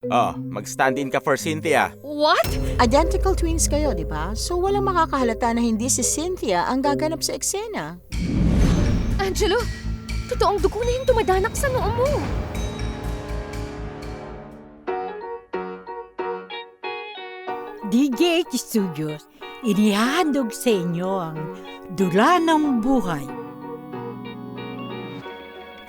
Oh, mag-stand-in ka for Cynthia. What? Identical twins kayo, di ba? So walang makakahalata na hindi si Cynthia ang gaganap sa eksena. Angelo, totoong dugo na yung dumadanak sa noo mo. DGH Studios, inihahandog sa inyo ang Dula ng Buhay.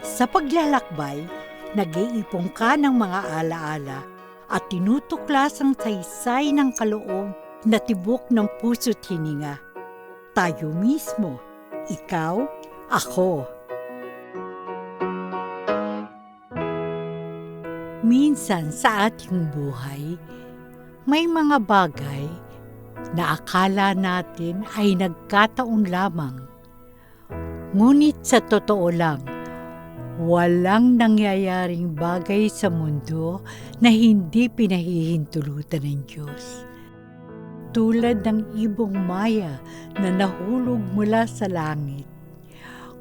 Sa paglalakbay, nag-iipon ka ng mga alaala at tinutuklas ang saysay ng kaloob na tibok ng puso't hininga. Tayo mismo, ikaw, ako. Minsan sa ating buhay, may mga bagay na akala natin ay nagkataon lamang. Ngunit sa totoo lang, walang nangyayaring bagay sa mundo na hindi pinahihintulutan ng Diyos. Tulad ng ibong maya na nahulog mula sa langit.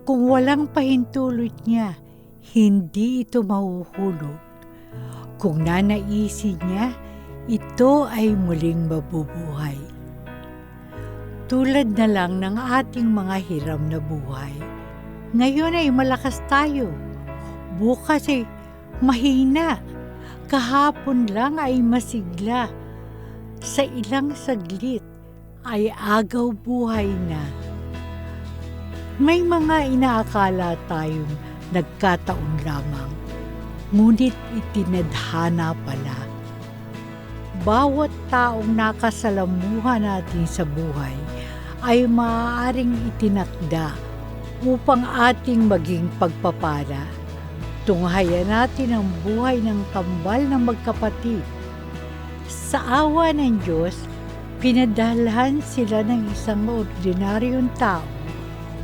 Kung walang pahintulot niya, hindi ito mahuhulog. Kung nanaisin niya, ito ay muling mabubuhay. Tulad na lang ng ating mga hiram na buhay. Ngayon ay malakas tayo. Bukas ay mahina. Kahapon lang ay masigla. Sa ilang saglit ay agaw buhay na. May mga inaakala tayong nagkataon lamang. Ngunit itinadhana pala. Bawat taong nakasalamuhan natin sa buhay ay maaaring itinakda upang ating maging pagpapala. Tunghayan natin ang buhay ng kambal na magkapatid. Sa awa ng Diyos, pinadalhan sila ng isang ordinaryong tao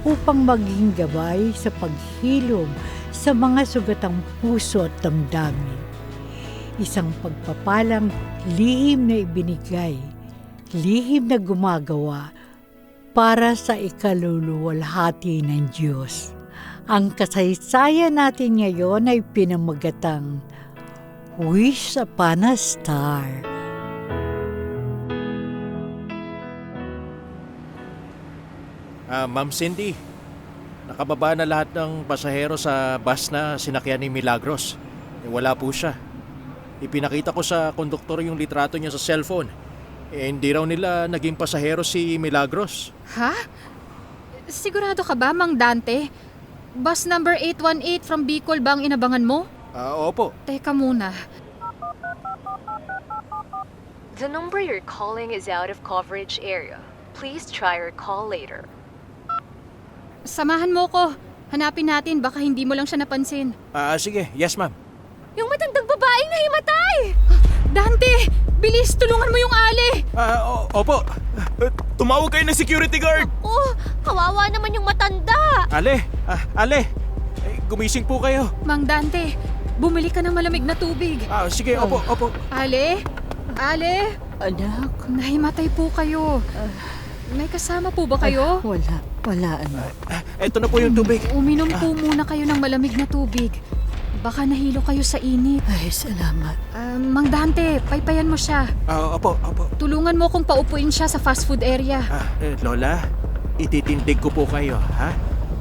upang maging gabay sa paghilom sa mga sugatang puso at damdamin. Isang pagpapalang lihim na ibinigay, lihim na gumagawa para sa ikaluluwalhati ng Diyos. Ang kasaysayan natin ngayon ay pinamagatang Wish Upon a Star. Ma'am Cindy, nakababa na lahat ng pasahero sa bus na sinakyan ni Milagros. Wala po siya. Ipinakita ko sa konduktor yung litrato niya sa cellphone. Hindi raw nila naging pasahero si Milagros. Ha? Sigurado ka ba, Mang Dante? Bus number 818 from Bicol ba ang inabangan mo? Opo. Teka muna. The number you're calling is out of coverage area. Please try your call later. Samahan mo ko. Hanapin natin, baka hindi mo lang siya napansin. Sige. Yes, ma'am. Yung matandang babaeng nahimatay! Dante! Bilis, tulungan mo yung ali! Opo. Tumawag kayo ng security guard. Oh, kawawa naman yung matanda! Ale, gumising po kayo. Mang Dante, bumili ka ng malamig na tubig. Sige, opo. Ale? Ale? Anak, Nahimatay po kayo. May kasama po ba kayo? wala anak. Eto na po yung tubig. Uminom po muna kayo ng malamig na tubig. Baka nahilo kayo sa init. Ay, salamat. Mang Dante, paypayan mo siya. Opo. Tulungan mo kung paupuin siya sa fast food area. Lola, ititindig ko po kayo, ha?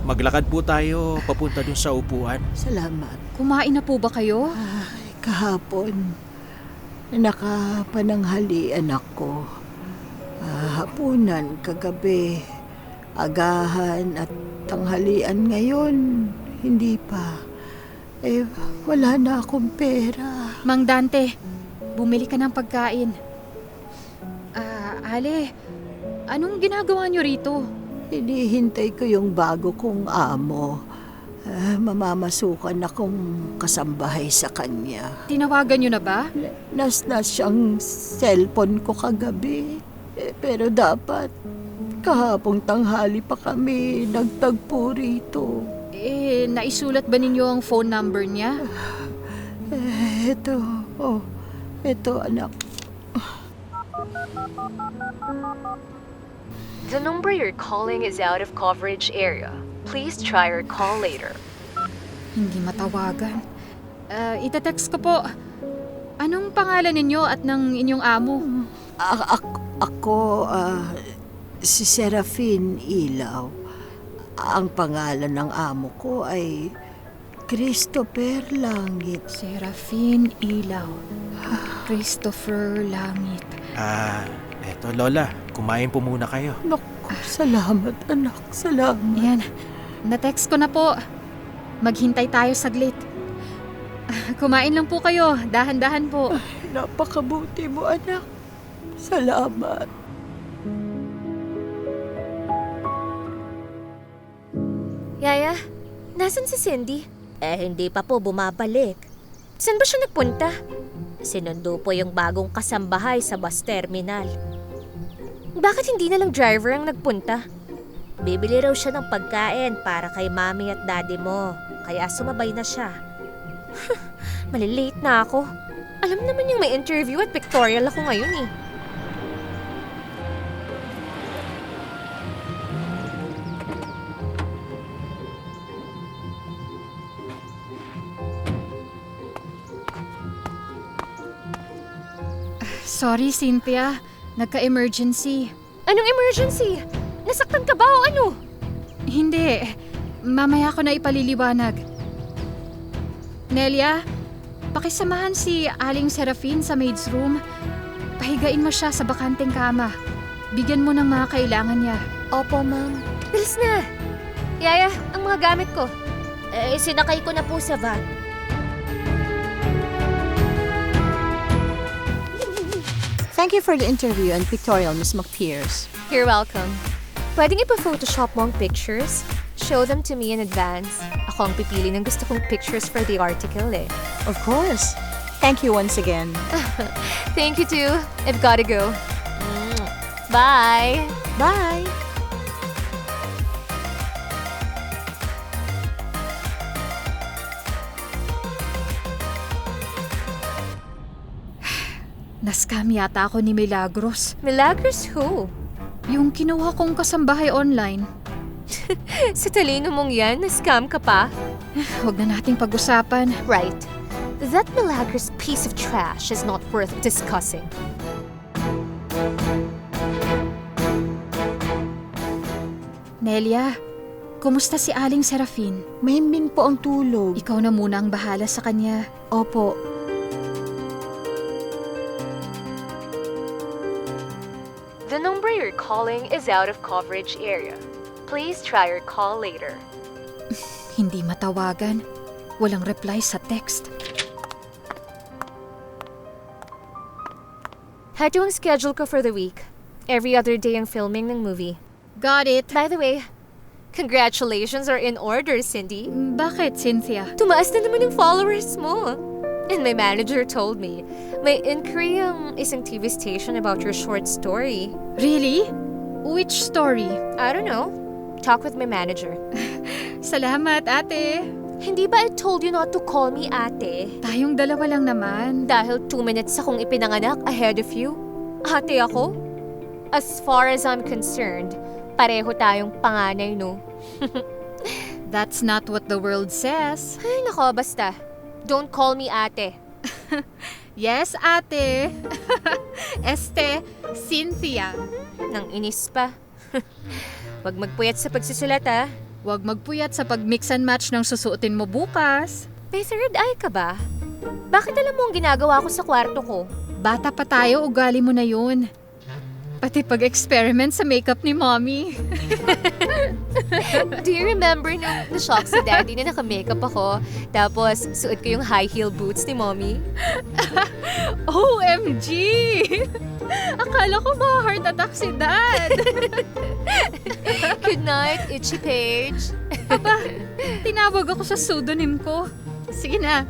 Maglakad po tayo papunta dun sa upuan. Salamat. Kumain na po ba kayo? Ay, kahapon, nakapananghalian ako. Hapunan, kagabi, agahan at tanghalian ngayon, hindi pa. Wala na akong pera. Mang Dante, bumili ka ng pagkain. Ale, anong ginagawa niyo rito? Hinihintay ko yung bago kong amo. Mamamasukan akong kasambahay sa kanya. Tinawagan niyo na ba? Nas siyang cellphone ko kagabi. Pero dapat, kahapong tanghali pa kami nagtagpo rito. Naisulat ba ninyo ang phone number niya? Ito anak. The number you're calling is out of coverage area. Please try your call later. Hindi matawagan. Itetext ko po. Anong pangalan ninyo at ng inyong amo? Ako, si Serafin Ilaw. Ang pangalan ng amo ko ay Christopher Langit. Serafin Ilaw. Christopher Langit. Eto Lola, kumain po muna kayo. Naku, salamat anak, salamat. Yan. Na-text ko na po. Maghintay tayo saglit. Kumain lang po kayo. Dahan-dahan po. Napakabuti mo anak. Salamat. Yaya, nasan si Cindy? Hindi pa po bumabalik. Saan ba siya nagpunta? Sinundo po yung bagong kasambahay sa bus terminal. Bakit hindi na lang driver ang nagpunta? Bibili raw siya ng pagkain para kay mami at daddy mo. Kaya sumabay na siya. Malilate na ako. Alam naman yung may interview at pictorial ako ngayon eh. Sorry, Cynthia. Nagka-emergency. Anong emergency? Nasaktan ka ba o ano? Hindi. Mamaya ko na ipaliliwanag. Nelia, pakisamahan si Aling Serafin sa maid's room. Pahigain mo siya sa bakanteng kama. Bigyan mo ng mga kailangan niya. Opo, ma'am. Bilis na. Yaya, ang mga gamit ko. Sinakay ko na po sa van. Thank you for the interview and pictorial, Miss McPears. You're welcome. Pwedeng ipa-photoshop mo ang pictures? Show them to me in advance. Ako ang pipili ng gusto kong pictures for the article eh. Of course. Thank you once again. Thank you too. I've gotta go. Bye! Bye! Nascam yata ako ni Milagros. Milagros who? Yung kinuha kong kasambahay online. Sa talino mong yan, na-scam ka pa? Huwag na nating pag-usapan. Right. That Milagros piece of trash is not worth discussing. Nelia, kumusta si Aling Serafin? Mahimbing po ang tulog. Ikaw na muna ang bahala sa kanya. Opo. The number you're calling is out of coverage area. Please try your call later. Hindi matawagan. Walang reply sa text. Heto ang schedule ko for the week. Every other day ang filming ng movie. Got it. By the way, congratulations are in order, Cindy. Bakit, Cynthia? Tumaas na naman yung followers mo. And my manager told me, may inquiry ang isang TV station about your short story. Really? Which story? I don't know. Talk with my manager. Salamat, ate. Hindi ba I told you not to call me ate? Tayong dalawa lang naman. Dahil 2 minutes akong ipinanganak ahead of you? Ate ako? As far as I'm concerned, pareho tayong panganay, no? That's not what the world says. Ay, nako, basta. Don't call me ate. Yes, ate. Cynthia. Nang inis pa. Wag magpuyat sa pagsusulat, ah. Huwag magpuyat sa pag-mix and match ng susuotin mo bukas. May third eye ka ba? Bakit alam mo ang ginagawa ko sa kwarto ko? Bata pa tayo, ugali mo na yun. Pati pag-experiment sa makeup ni mommy. Do you remember nung na-shock si daddy na naka-makeup ako, tapos suot ko yung high heel boots ni mommy? OMG! Akala ko ma-heart attack si dad. Good night, Itchy Page. Tinawag ako sa pseudonym ko. Sige na.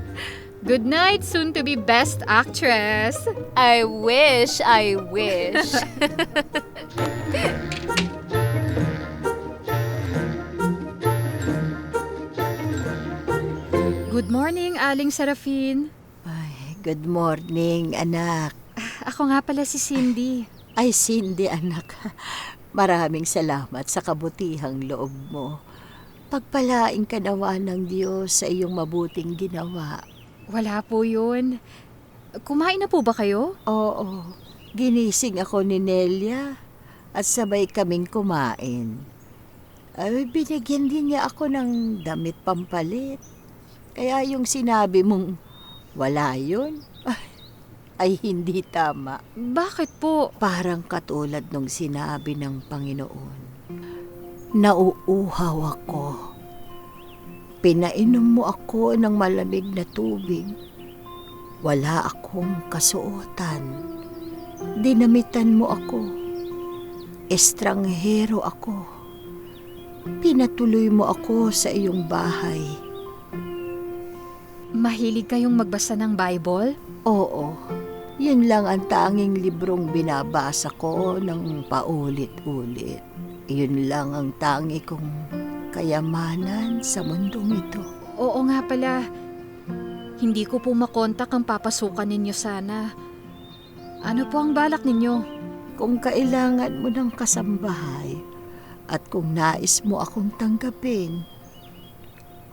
Good night, soon-to-be best actress. I wish. Good morning, Aling Serafin. Ay, good morning, anak. Ako nga pala si Cindy. Ay, Cindy, anak. Maraming salamat sa kabutihang loob mo. Pagpalaing ka nawa ng Diyos sa iyong mabuting ginawa. Wala po yun. Kumain na po ba kayo? Oo, ginising ako ni Nelia at sabay kaming kumain. Ay, binigyan din niya ako ng damit pampalit. Kaya yung sinabi mong wala yun, ay hindi tama. Bakit po? Parang katulad nung sinabi ng Panginoon. Nauuhaw ako. Pinainom mo ako ng malamig na tubig. Wala akong kasuotan. Dinamitan mo ako. Estranghero ako. Pinatuloy mo ako sa iyong bahay. Mahilig kayong magbasa ng Bible? Oo, yun lang ang tanging librong binabasa ko ng paulit-ulit. Yun lang ang tangi kong kayamanan sa mundong ito. Oo nga pala. Hindi ko po makontak ang papasukan ninyo sana. Ano po ang balak ninyo? Kung kailangan mo ng kasambahay at kung nais mo akong tanggapin,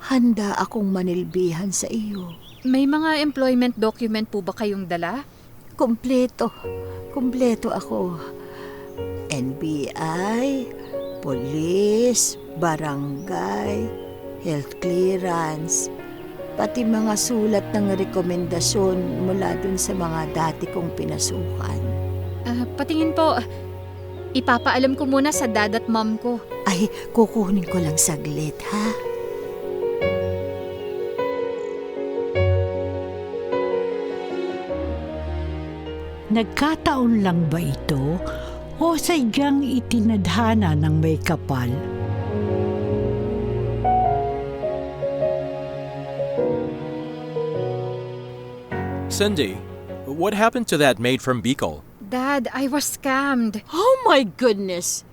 handa akong manilbihan sa iyo. May mga employment document po ba kayong dala? Kompleto ako. NBI, police, barangay, health clearance, pati mga sulat ng rekomendasyon mula dun sa mga dati kong pinasukan. Patingin po. Ipapaalam ko muna sa dad at mom ko. Ay, kukunin ko lang saglit, ha? Nagkataon lang ba ito o sadyang itinadhana ng may kapal? Cindy, what happened to that maid from Bicol? Dad, I was scammed. Oh my goodness!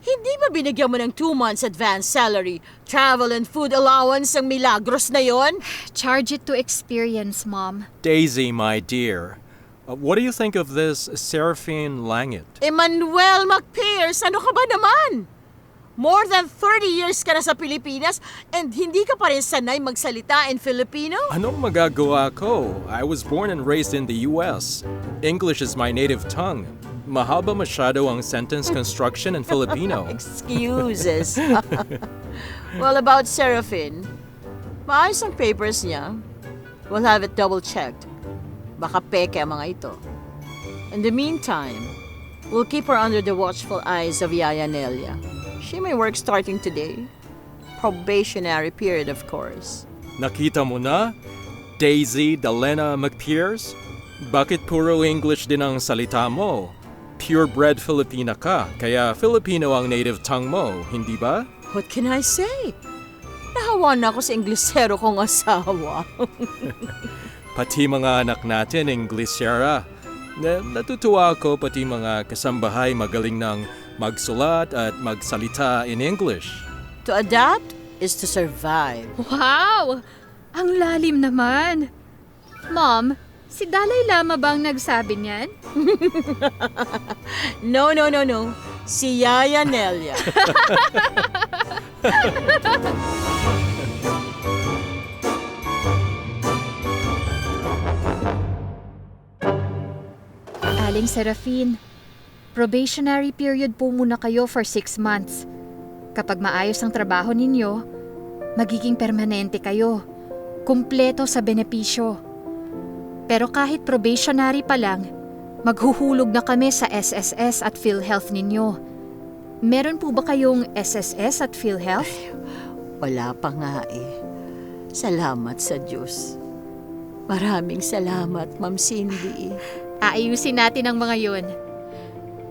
Hindi ba binigyan mo ng 2 months advance salary, travel and food allowance ang Milagros na yon? Charge it to experience, Mom. Daisy, my dear, what do you think of this Seraphine Langit? Emmanuel McPierce, ano ka ba naman? More than 30 years ka na sa Pilipinas and hindi ka pa rin sanay magsalita in Filipino? Anong magagawa ko? I was born and raised in the US. English is my native tongue. Mahaba masyado ang sentence construction in Filipino. Excuses. Well, about Seraphine, maayos ang papers niya. We'll have it double-checked. Baka peke ang mga ito. In the meantime, we'll keep her under the watchful eyes of Yaya Nelia. She may work starting today. Probationary period, of course. Nakita mo na? Daisy Dalena McPierce? Bakit puro English din ang salita mo? Purebred Filipina ka, kaya Filipino ang native tongue mo, hindi ba? What can I say? Nahawa na ako sa Inglesero kong asawa. Pati mga anak natin, Inglesera. Natutuwa ako pati mga kasambahay magaling ng magsulat at magsalita in English. To adapt is to survive. Wow! Ang lalim naman. Mom, si Dalai Lama bang nagsabi niyan? No. Si Yaya Nelia. Aling Serafin, probationary period po muna kayo for 6 months. Kapag maayos ang trabaho ninyo, magiging permanente kayo. Kumpleto sa benepisyo. Pero kahit probationary pa lang, maghuhulog na kami sa SSS at PhilHealth ninyo. Meron po ba kayong SSS at PhilHealth? Wala pa nga eh. Salamat sa Diyos. Maraming salamat, Ma'am Cindy. Aayusin natin ang mga yun.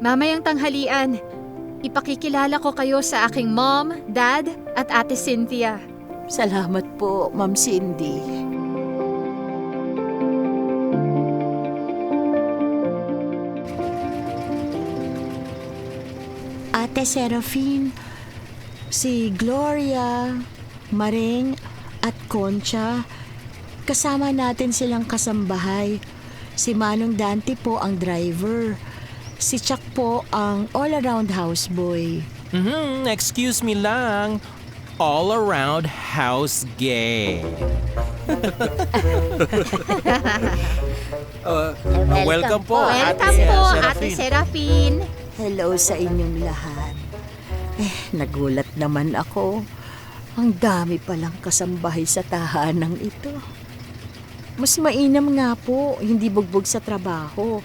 Mamayang tanghalian, ipakikilala ko kayo sa aking mom, dad, at ate Cynthia. Salamat po, Ma'am Cindy. Ate Serafin, si Gloria, Maring, at Concha, kasama natin silang kasambahay. Si Manong Dante po ang driver. Si Chuck po ang all-around houseboy. Excuse me lang. All-around house gay. Welcome po, Welcome Ate po, Serafin. Ate Serafin. Hello sa inyong lahat. Nagulat naman ako. Ang dami palang kasambahay sa tahanang ito. Mas mainam nga po, hindi bugbog sa trabaho.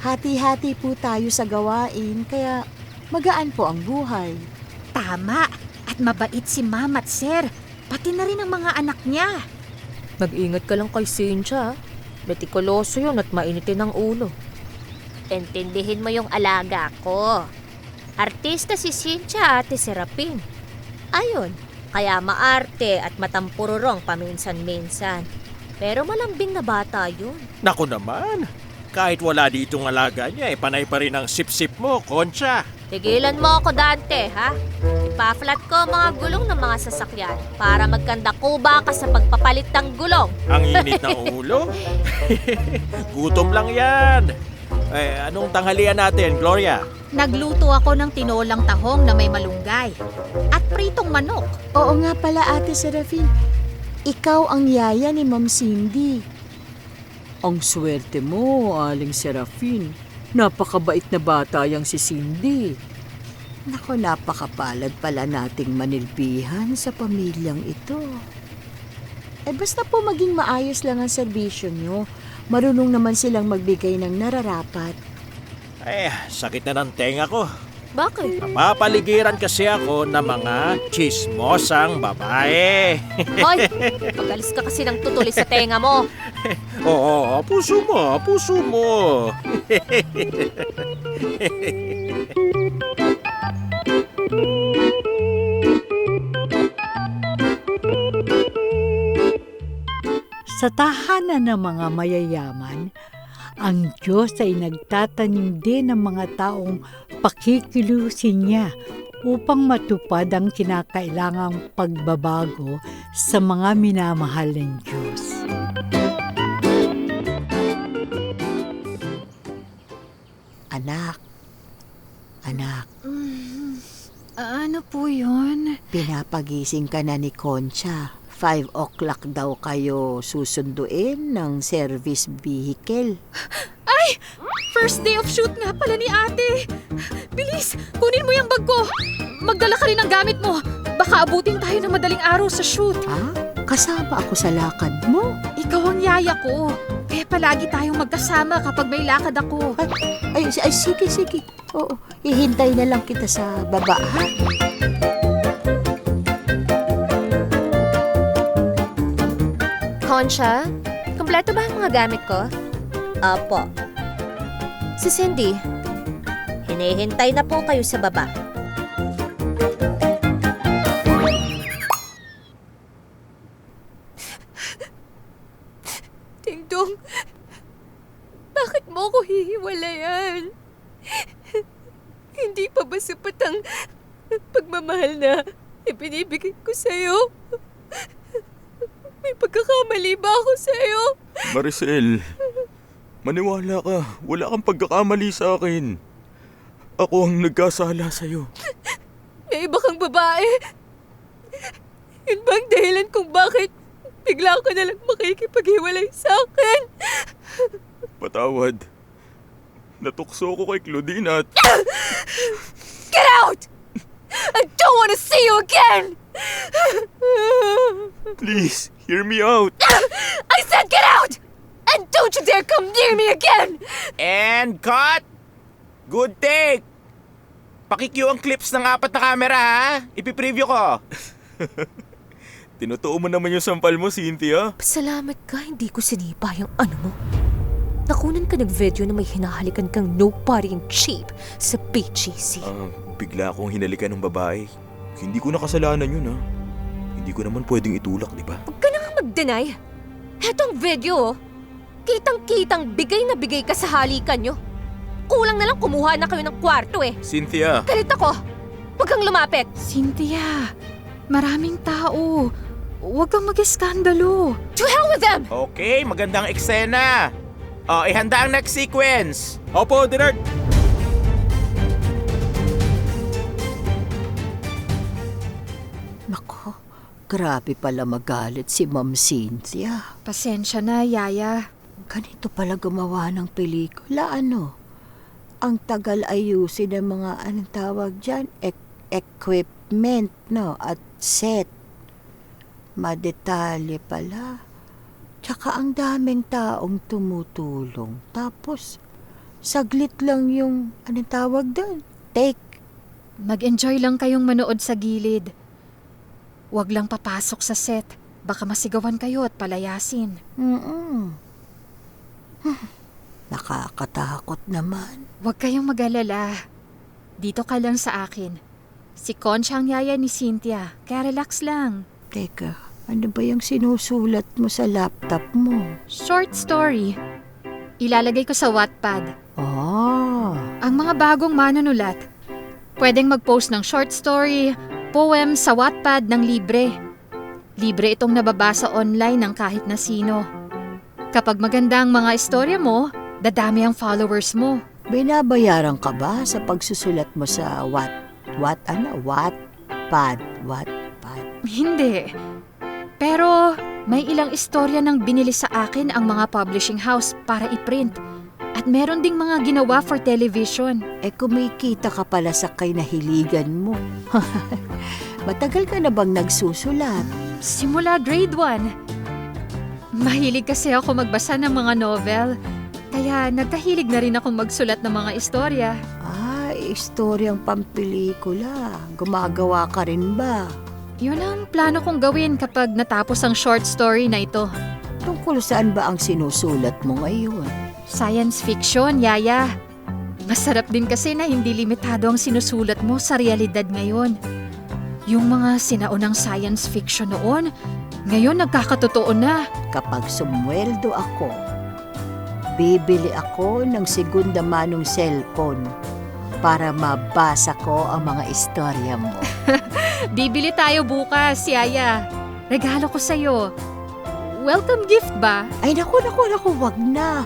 Hati-hati po tayo sa gawain, kaya magaan po ang buhay. Tama. At mabait si Ma'am at Sir. Pati na rin ang mga anak niya. Mag-ingat ka lang kay Cynthia. Metikuloso yun at mainitin ang ulo. Intindihin mo yung alaga ko. Artista si Cynthia, Ate Serafin. Ayun, kaya maarte at matampururong paminsan-minsan. Pero malambing na bata yun. Naku naman, kahit wala ditong alaga niya, panay pa rin ang sip-sip mo, Concha. Tigilan mo ako, Dante, ha? Ipa-flat ko ang mga gulong ng mga sasakyan para magkanda kuba ka sa pagpapalit ng gulong. Ang init ng ulo. Gutom lang yan. Anong tanghalian natin, Gloria? Nagluto ako ng tinolang tahong na may malunggay. At pritong manok. Oo nga pala, Ate Serafin. Ikaw ang yaya ni Ma'am Cindy. Ang swerte mo, Aling Serafin. Napakabait na bata yang si Cindy. Nako, napakapalad pala nating manilbihan sa pamilyang ito. Basta po maging maayos lang ang serbisyo nyo. Marunong naman silang magbigay ng nararapat. Sakit na ng tenga ko. Bakit? Napapaligiran kasi ako ng mga chismosang babae. Hoy, pag-alis ka kasi ng tutulis sa tenga mo. Oo, puso mo, puso mo. Sa tahanan ng mga mayayaman, ang Diyos ay nagtatanim din ng mga taong pakikilusin niya upang matupad ang kinakailangang pagbabago sa mga minamahal ng Diyos. Anak, Ano po yun? pinapagising ka na ni Concha. 5 o'clock daw kayo susunduin ng service vehicle. First day of shoot nga pala ni ate. Bilis, kunin mo yung bag ko. Magdala ka rin ng gamit mo. Baka abutin tayo ng madaling araw sa shoot. Kasama ako sa lakad mo. Ikaw ang yaya ko. Kaya palagi tayong magkasama kapag may lakad ako. Ay, sige. Oo, ihintay na lang kita sa baba, ha? Concha, kompleto ba ang mga gamit ko? Apo. Si Cindy, hinihintay na po kayo sa baba. Dingdong, bakit mo ko hihiwalayan? Hindi pa ba sapat ang pagmamahal na ibinibigay ko sa'yo? May pagkakamali ba ako sa'yo? Maricel, maniwala ka. Wala kang pagkakamali sa akin. Ako ang nagkasala sa'yo. May iba kang babae. Yun ba ang dahilan kung bakit bigla ka na lang makikipaghiwalay sa akin? Patawad. Natukso ko kay Claudine at... Get out! I don't want to see you again! Please, hear me out. I said get out! And don't you dare come near me again! And cut! Good take! Pakicue ang clips ng 4 na camera, ha? Ipipreview ko. Tinutuo mo naman yung sampal mo, Cynthia. Pasalamat ka, hindi ko sinipa yung ano mo. Nakunan ka ng video na may hinahalikan kang nobody and cheap sa BGC. Bigla akong hinalikan ng babae. Hindi ko nakasalanan yun, ha? Hindi ko naman pwedeng itulak, di ba? Huwag ka na nga mag-deny. Hetong video, kitang-kitang bigay na bigay ka sa halikan nyo. Kulang na lang kumuha na kayo ng kwarto eh. Cynthia! Galit ako. Huwag kang lumapit. Cynthia, maraming tao. Huwag kang mag-eskandalo. To hell with them! Okay, magandang eksena. Ihanda ang next sequence. Opo, Direk. Nako, grabe pala magalit si Ma'am Cynthia. Pasensya na, yaya. Ganito pala gumawa ng pelikula, ano? Ang tagal ayusin ng mga, anong tawag dyan? Equipment, no? At set. Madetalye pala. Tsaka ang daming taong tumutulong. Tapos, saglit lang yung, anong tawag doon? Take. Mag-enjoy lang kayong manood sa gilid. Huwag lang papasok sa set. Baka masigawan kayo at palayasin. Nakakatakot naman. Huwag kayong mag-alala. Dito ka lang sa akin. Si Concha ang yaya ni Cynthia, kaya relax lang. Teka, ano ba yung sinusulat mo sa laptop mo? Short story. Ilalagay ko sa Wattpad. Oh, Ang mga bagong manunulat, pwedeng mag-post ng short story, poem sa Wattpad ng libre. Libre itong nababasa online ng kahit na sino. Kapag maganda ang mga istorya mo, dadami ang followers mo. binabayaran ka ba sa pagsusulat mo sa Wattpad? Hindi. Pero may ilang istorya nang binili sa akin ang mga publishing house para i-print. At meron ding mga ginawa for television. Kumikita ka pala sa kinahiligan mo. Matagal ka na bang nagsusulat? Simula grade 1. Mahilig kasi ako magbasa ng mga novel. Kaya nagkahilig na rin akong magsulat ng mga istorya. Istoryang pampelikula. Gumagawa ka rin ba? Yun ang plano kong gawin kapag natapos ang short story na ito. Tungkol saan ba ang sinusulat mo ngayon? Science fiction, Yaya. Masarap din kasi na hindi limitado ang sinusulat mo sa realidad ngayon. Yung mga sinaunang science fiction noon, ngayon nagkakatotoo na. Kapag sumweldo ako, bibili ako ng segunda manong cellphone para mabasa ko ang mga istorya mo. Bibili tayo bukas, Yaya. Regalo ko sa'yo. Welcome gift ba? Ay, naku, wag na.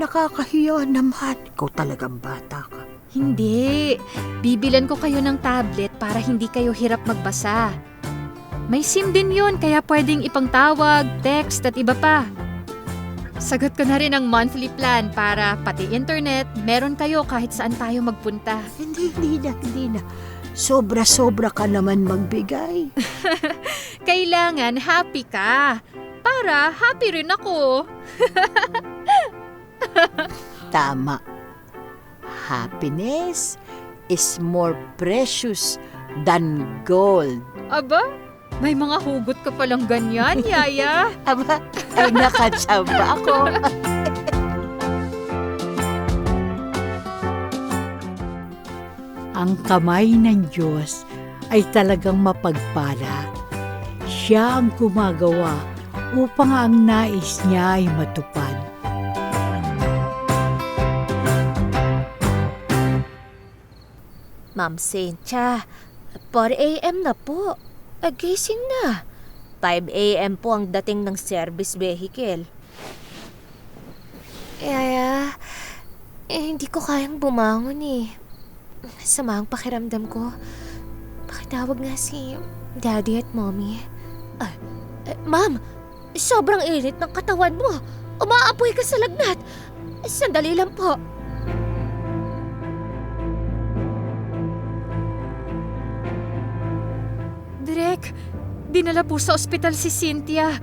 Nakakahiya naman. Ikaw talagang bata ka. Hindi. Bibilan ko kayo ng tablet para hindi kayo hirap magbasa. May SIM din yun, kaya pwedeng ipangtawag, text at iba pa. Sagot ko na rin ang monthly plan para pati internet, meron kayo kahit saan tayo magpunta. Hindi na. Sobra-sobra ka naman magbigay. Kailangan happy ka. Para happy rin ako. Tama. Happiness is more precious than gold. Aba, may mga hugot ka palang ganyan, Yaya. Aba, ay nakatsamba ako. Ang kamay ng Diyos ay talagang mapagpala. Siya ang gumagawa upang ang nais niya ay matupad. Ma'am Cynthia, 4 a.m. na po. Gising na. 5 a.m. po ang dating ng service vehicle. Hindi ko kayang bumangon eh. Sama ang pakiramdam ko. Pakitawag nga si Daddy at Mommy. Ma'am, sobrang init ng katawan mo. Umaapoy ka sa lagnat. Sandali lang po. Direk, dinala po sa ospital si Cynthia.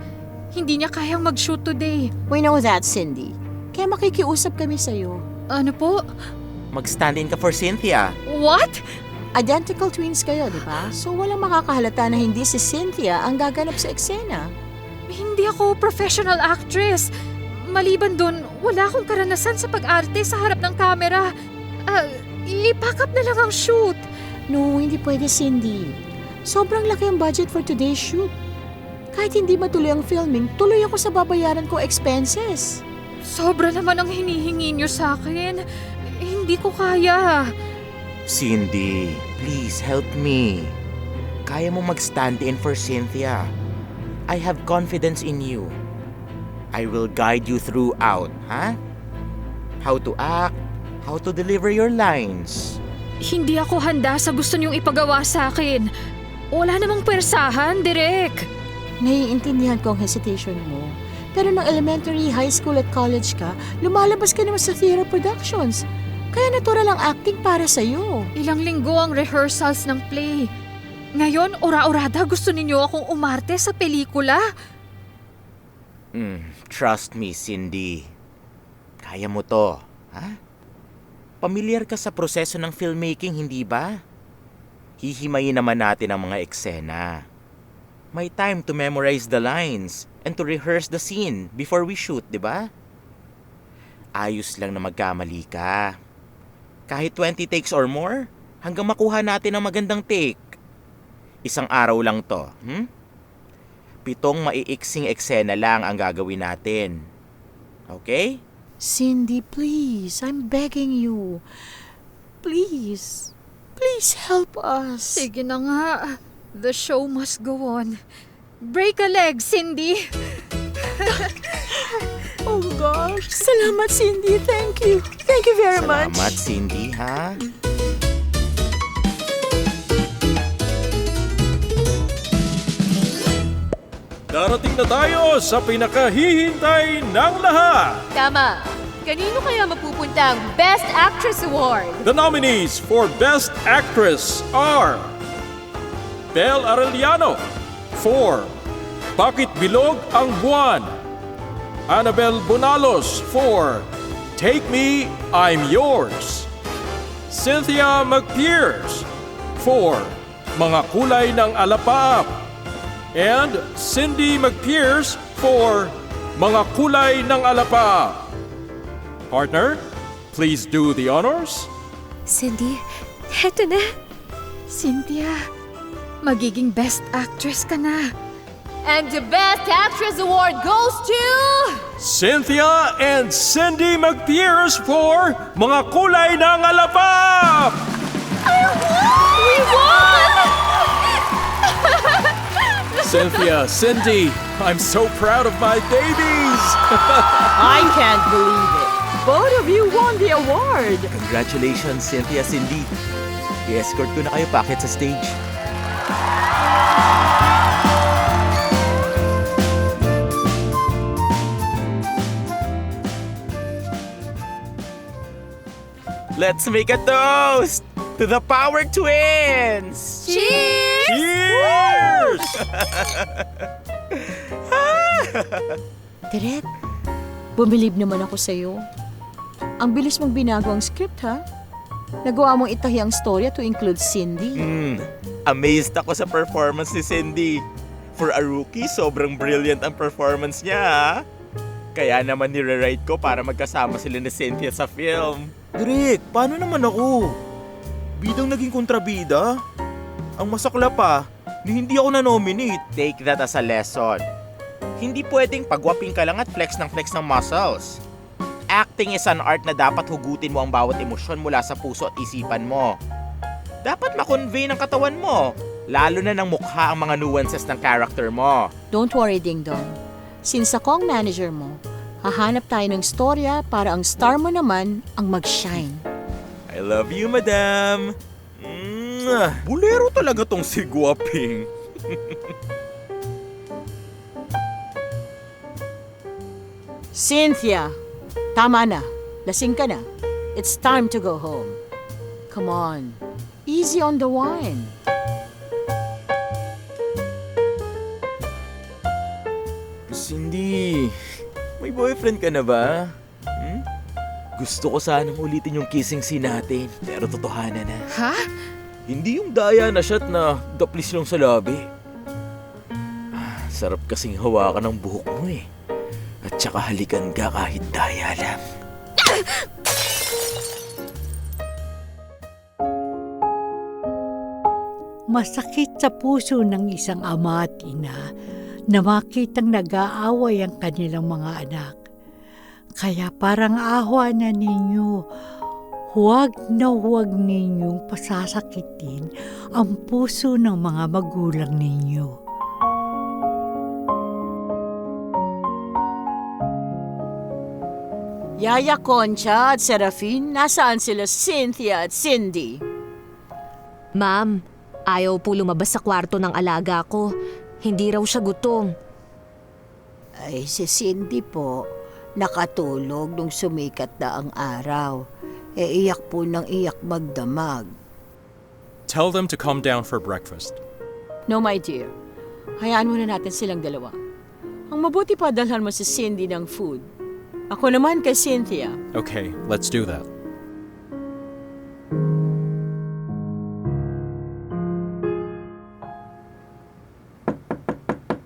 Hindi niya kayang mag-shoot today. We know that, Cindy. Kaya makikiusap kami sa'yo. Ano po? Mag-stand-in ka for Cynthia. What? Identical twins kayo, di ba? So walang makakahalata na hindi si Cynthia ang gaganap sa eksena. Hindi ako professional actress. Maliban dun, wala akong karanasan sa pag-arte sa harap ng kamera. I-pack up na lang ang shoot. No, hindi pwede, Cindy. Sobrang laki ang budget for today's shoot. Kahit hindi matuloy ang filming, tuloy ako sa babayaran ko expenses. Sobra naman ang hinihingi niyo sa akin. Hindi ko kaya. Cindy, please help me. Kaya mo mag-stand-in for Cynthia. I have confidence in you. I will guide you throughout, ha? How to act, how to deliver your lines. Hindi ako handa sa gusto niyong ipagawa sa akin. Wala namang pwersahan, Direk. Naiintindihan ko ang hesitation mo. Pero nung elementary, high school at college ka, lumalabas ka naman sa theater productions. Kaya natural ang acting para sa'yo. Ilang linggo ang rehearsals ng play. Ngayon, ora-orada gusto ninyo akong umarte sa pelikula. Trust me, Cindy. Kaya mo to, ha? Pamilyar ka sa proseso ng filmmaking, hindi ba? Hihimayin naman natin ang mga eksena. May time to memorize the lines and to rehearse the scene before we shoot, di ba? Ayos lang na magkamali ka. Kahit 20 takes or more, hanggang makuha natin ang magandang take. Isang araw lang to, 7 maiiksing eksena lang ang gagawin natin. Okay? Cindy, please. I'm begging you. Please. Please help us. Sige na nga. The show must go on. Break a leg, Cindy. Oh gosh. Salamat, Cindy. Thank you. Thank you very much. Salamat, Cindy, ha? Darating na tayo sa pinakahihintay ng lahat. Tama. Kanino kaya mapupunta ang Best Actress Award? The nominees for Best Actress are Belle Arellano for Bakit Bilog ang Buwan, Annabel Bonalos for Take Me, I'm Yours, Cynthia McPears for Mga Kulay ng Alapaap, and Cindy McPears for Mga Kulay ng Alapaap. Partner, please do the honors. Cindy, heto na. Cynthia, magiging best actress ka na. And the Best Actress Award goes to... Cynthia and Cindy McPears for Mga Kulay ng Alapaap! We won! Cynthia, Cindy, I'm so proud of my babies! I can't believe it. Both of you won the award. Congratulations, Cynthia, Cindy. I-escort ko na kayo paakit sa stage. Let's make a toast to the Power Twins! Cheers! Cheers! Direk, bumilib naman ako sa'yo. Ang bilis mong binago ang script, ha? Nagawa mong itahi ang storya to include Cindy. Amazed ako sa performance ni Cindy. For a rookie, sobrang brilliant ang performance niya, ha? Kaya naman nire-write ko para magkasama sila ni Cynthia sa film. Direk, paano naman ako? Bidang naging kontrabida? Ang masakla pa, ni hindi ako na-nominate. Take that as a lesson. Hindi pwedeng pagwaping ka lang at flex ng muscles. Acting is an art na dapat hugutin mo ang bawat emosyon mula sa puso at isipan mo. Dapat makonvey ng katawan mo, lalo na ng mukha ang mga nuances ng character mo. Don't worry, Ding Dong. Since ako ang manager mo, hahanap tayo ng storya para ang star mo naman ang mag-shine. I love you, madam. Bulero talaga tong si Guaping. Cynthia, tama na. Lasing ka na. It's time to go home. Come on. Easy on the wine. Cindy, may boyfriend ka na ba? Gusto ko sanang ulitin yung kissing scene natin, pero totohanan na. Ha? Hindi yung daya na shot na daplis lang sa labi. Sarap kasing hawakan ng buhok mo eh. At saka halikan ka kahit daya lang. Masakit sa puso ng isang ama at ina na makitang nag-aaway ang kanilang mga anak. Kaya parang ahwa na ninyo, huwag na huwag ninyong pasasakitin ang puso ng mga magulang ninyo. Yaya Concha at Serafin, nasaan sila Cynthia at Cindy? Ma'am, ayaw po lumabas sa kwarto ng alaga ko. Hindi raw siya gutom. Ay, si Cindy po, nakatulog nung sumikat na ang araw. Iyak po ng iyak magdamag. Tell them to come down for breakfast. No, my dear. Hayaan muna natin silang dalawa. Ang mabuti pa dalhan mo si Cindy ng food. Ako naman kay Cynthia. Okay, let's do that.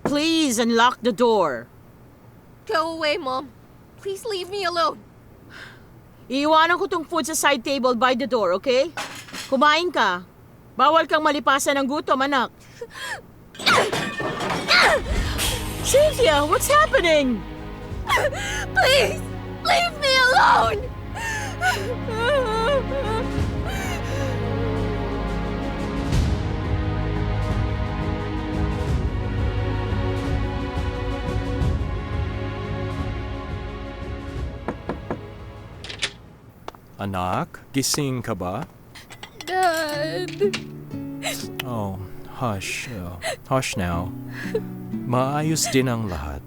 Please unlock the door. Go away, Mom. Please leave me alone. Iiwanan ko tong food sa side table by the door, okay? Kumain ka. Bawal kang malipasan ng gutom, anak. Cynthia, what's happening? Please, leave me alone. Anak, gising ka ba? Dad. Oh, hush. Hush now. Maayos din ang lahat.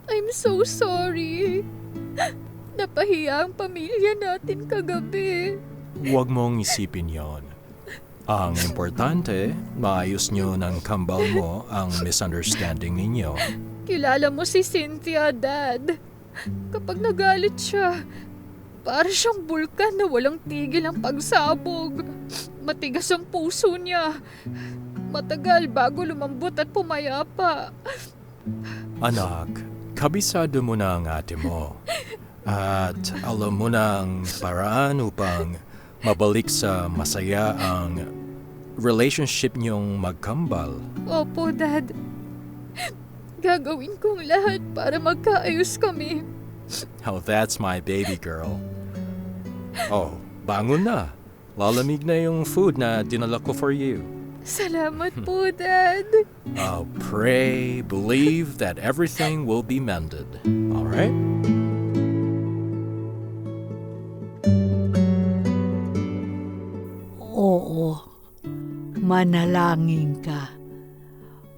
I'm so sorry. Napahiya ang pamilya natin kagabi. Huwag mong isipin yon. Ang importante, maayos nyo ng kambal mo ang misunderstanding ninyo. Kilala mo si Cynthia, Dad. Kapag nagalit siya, para siyang bulkan na walang tigil ang pagsabog. Matigas ang puso niya. Matagal bago lumambot at pumayapa. Anak, kabisado mo na ang ate mo. At alam mo na ang paraan upang mabalik sa masaya ang relationship niyong magkambal. Opo, Dad. Gagawin kong lahat para magkaayos kami. Oh, that's my baby girl. Oh, bangon na. Lalamig na yung food na dinala ko for you. Salamat po, Dad. Pray, believe that everything will be mended. All right? Oo, manalangin ka.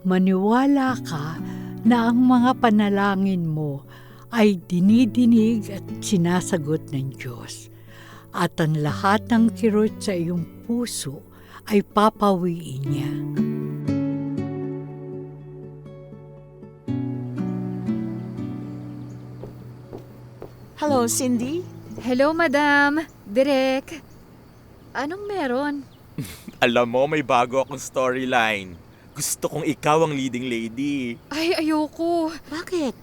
Maniwala ka na ang mga panalangin mo ay dinidinig at sinasagot ng Diyos. At ang lahat ng kirot sa iyong puso ay papawiin niya. Hello, Cindy. Hello, Madam. Direk. Anong meron? Alam mo, may bago akong storyline. Gusto kong ikaw ang leading lady. Ay, ayoko. Bakit?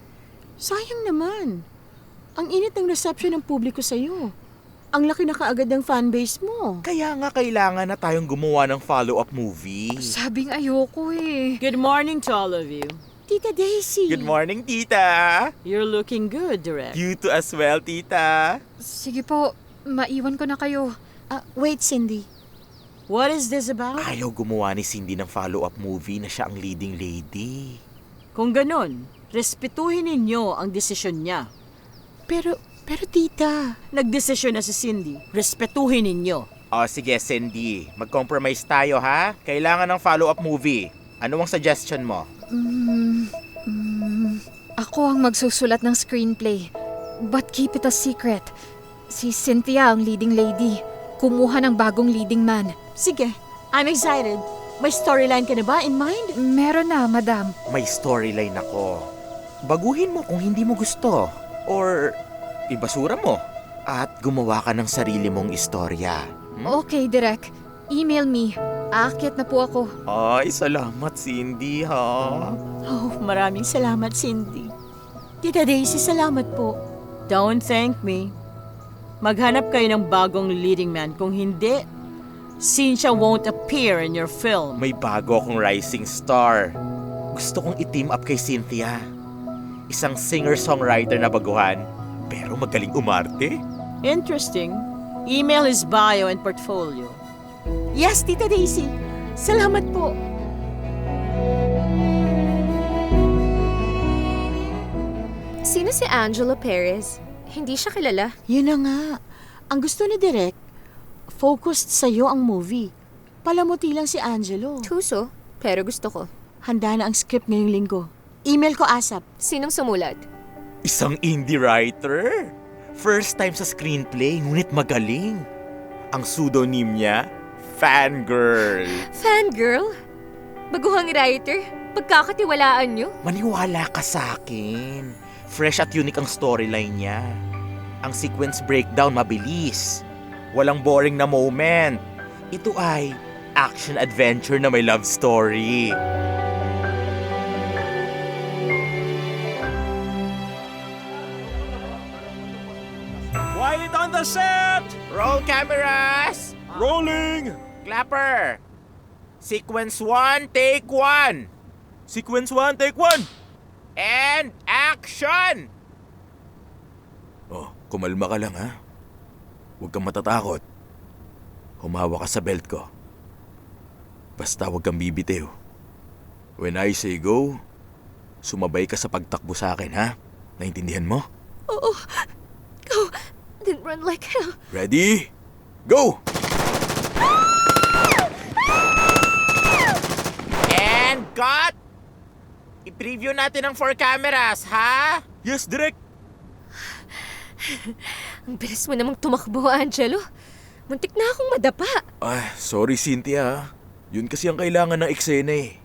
Sayang naman. Ang init ng reception ng publiko sa'yo. Ang laki na kaagad ng fanbase mo. Kaya nga kailangan na tayong gumawa ng follow-up movie. Sabing ayoko eh. Good morning to all of you. Tita Daisy. Good morning, tita. You're looking good, Direk. You too as well, tita. Sige po, maiwan ko na kayo. Wait, Cindy. What is this about? Ayaw gumawa ni Cindy ng follow-up movie na siya ang leading lady. Kung ganon, respetuhin ninyo ang desisyon niya. Pero tita, nagdesisyon na si Cindy. Respetuhin ninyo. Sige, Cindy. Mag-compromise tayo, ha? Kailangan ng follow-up movie. Ano ang suggestion mo? Ako ang magsusulat ng screenplay. But keep it a secret. Si Cynthia ang leading lady. Kumuha ng bagong leading man. Sige, I'm excited. May storyline ka na ba in mind? Meron na, Madam. May storyline ako. Baguhin mo kung hindi mo gusto. Or ibasura mo. At gumawa ka ng sarili mong istorya. Okay, Direk. Email me. Aakyat na po ako. Ay, salamat, Cindy, ha? Oh, maraming salamat, Cindy. Tita Daisy, salamat po. Don't thank me. Maghanap kayo ng bagong leading man. Kung hindi, Cynthia won't appear in your film. May bago akong rising star. Gusto kong i-team up kay Cynthia. Isang singer-songwriter na baguhan, pero magaling umarte. Interesting. Email his bio and portfolio. Yes, Tita Daisy. Salamat po. Sino si Angelo Perez? Hindi siya kilala. Yun na nga. Ang gusto ni Direk, focused sa'yo ang movie. Palamuti lang si Angelo. Tuso, pero gusto ko. Handa na ang script ngayong linggo. email ko ASAP. Sinong sumulat? Isang indie writer. First time sa screenplay, ngunit magaling. Ang pseudonym niya, Fangirl. Fangirl? Baguhang writer? Pagkakatiwalaan nyo? Maniwala ka sa akin. Fresh at unique ang storyline niya. Ang sequence breakdown mabilis. Walang boring na moment. Ito ay action-adventure na may love story. Quiet on the set! Roll cameras! Rolling! Clapper! Sequence 1, take 1! Sequence 1, take 1! And action! Oh, kumalma ka lang ha. Huwag kang matatakot. Humawa ka sa belt ko. Basta huwag kang bibitiw. When I say go, sumabay ka sa pagtakbo sa akin ha? Naintindihan mo? Oo. Go. Then run like hell. Ready? Go! And cut! I-preview natin ang 4 cameras, ha? Yes, direct! Ang bilis mo namang tumakbo, Angelo. Muntik na akong madapa. Ay, sorry Cynthia. Yun kasi ang kailangan ng eksena eh.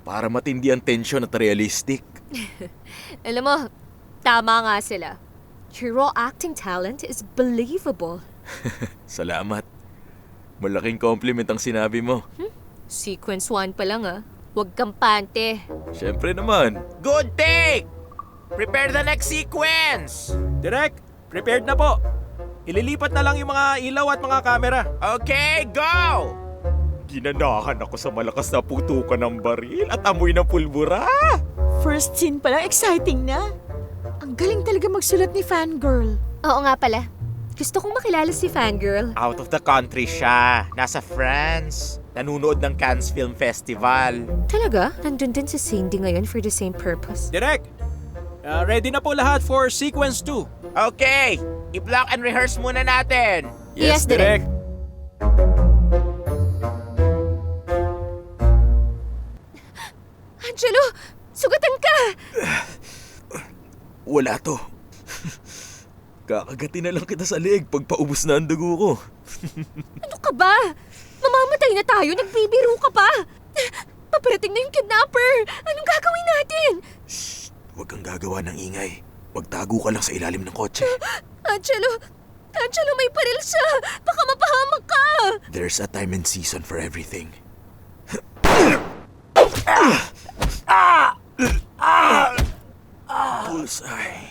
Para matindi ang tension at realistic. Alam mo, tama nga sila. Your raw acting talent is believable. Salamat. Malaking compliment ang sinabi mo. Sequence 1 pa lang ah. Huwag kampante. Siyempre naman. Good take! Prepare the next sequence! Direk, prepared na po. Ililipat na lang yung mga ilaw at mga kamera. Okay, go! Ginanahan ako sa malakas na putukan ng baril at amoy ng pulbura. First scene pa lang, exciting na. Ang galing talaga magsulat ni Fangirl. Oo nga pala. Gusto kong makilala si Fangirl. Out of the country siya. Nasa France. Nanunood ng Cannes Film Festival. Talaga? Nandun din si Cindy ngayon for the same purpose. Direk, ready na po lahat for sequence 2. Okay, i-block and rehearse muna natin. Yes, Direk. Angelo! Sugatan ka! Wala to. Kakagatin na lang kita sa leeg pag paubos na ang dugo ko. Ano ka ba? Mamamatay na tayo, nagbibiro ka pa! Paparating na yung kidnapper! Anong gagawin natin? Shh! Huwag kang gagawa ng ingay. Magtago ka lang sa ilalim ng kotse. Angelo! Angelo, may paril siya! Baka mapahamak ka! There's a time and season for everything. Bullseye.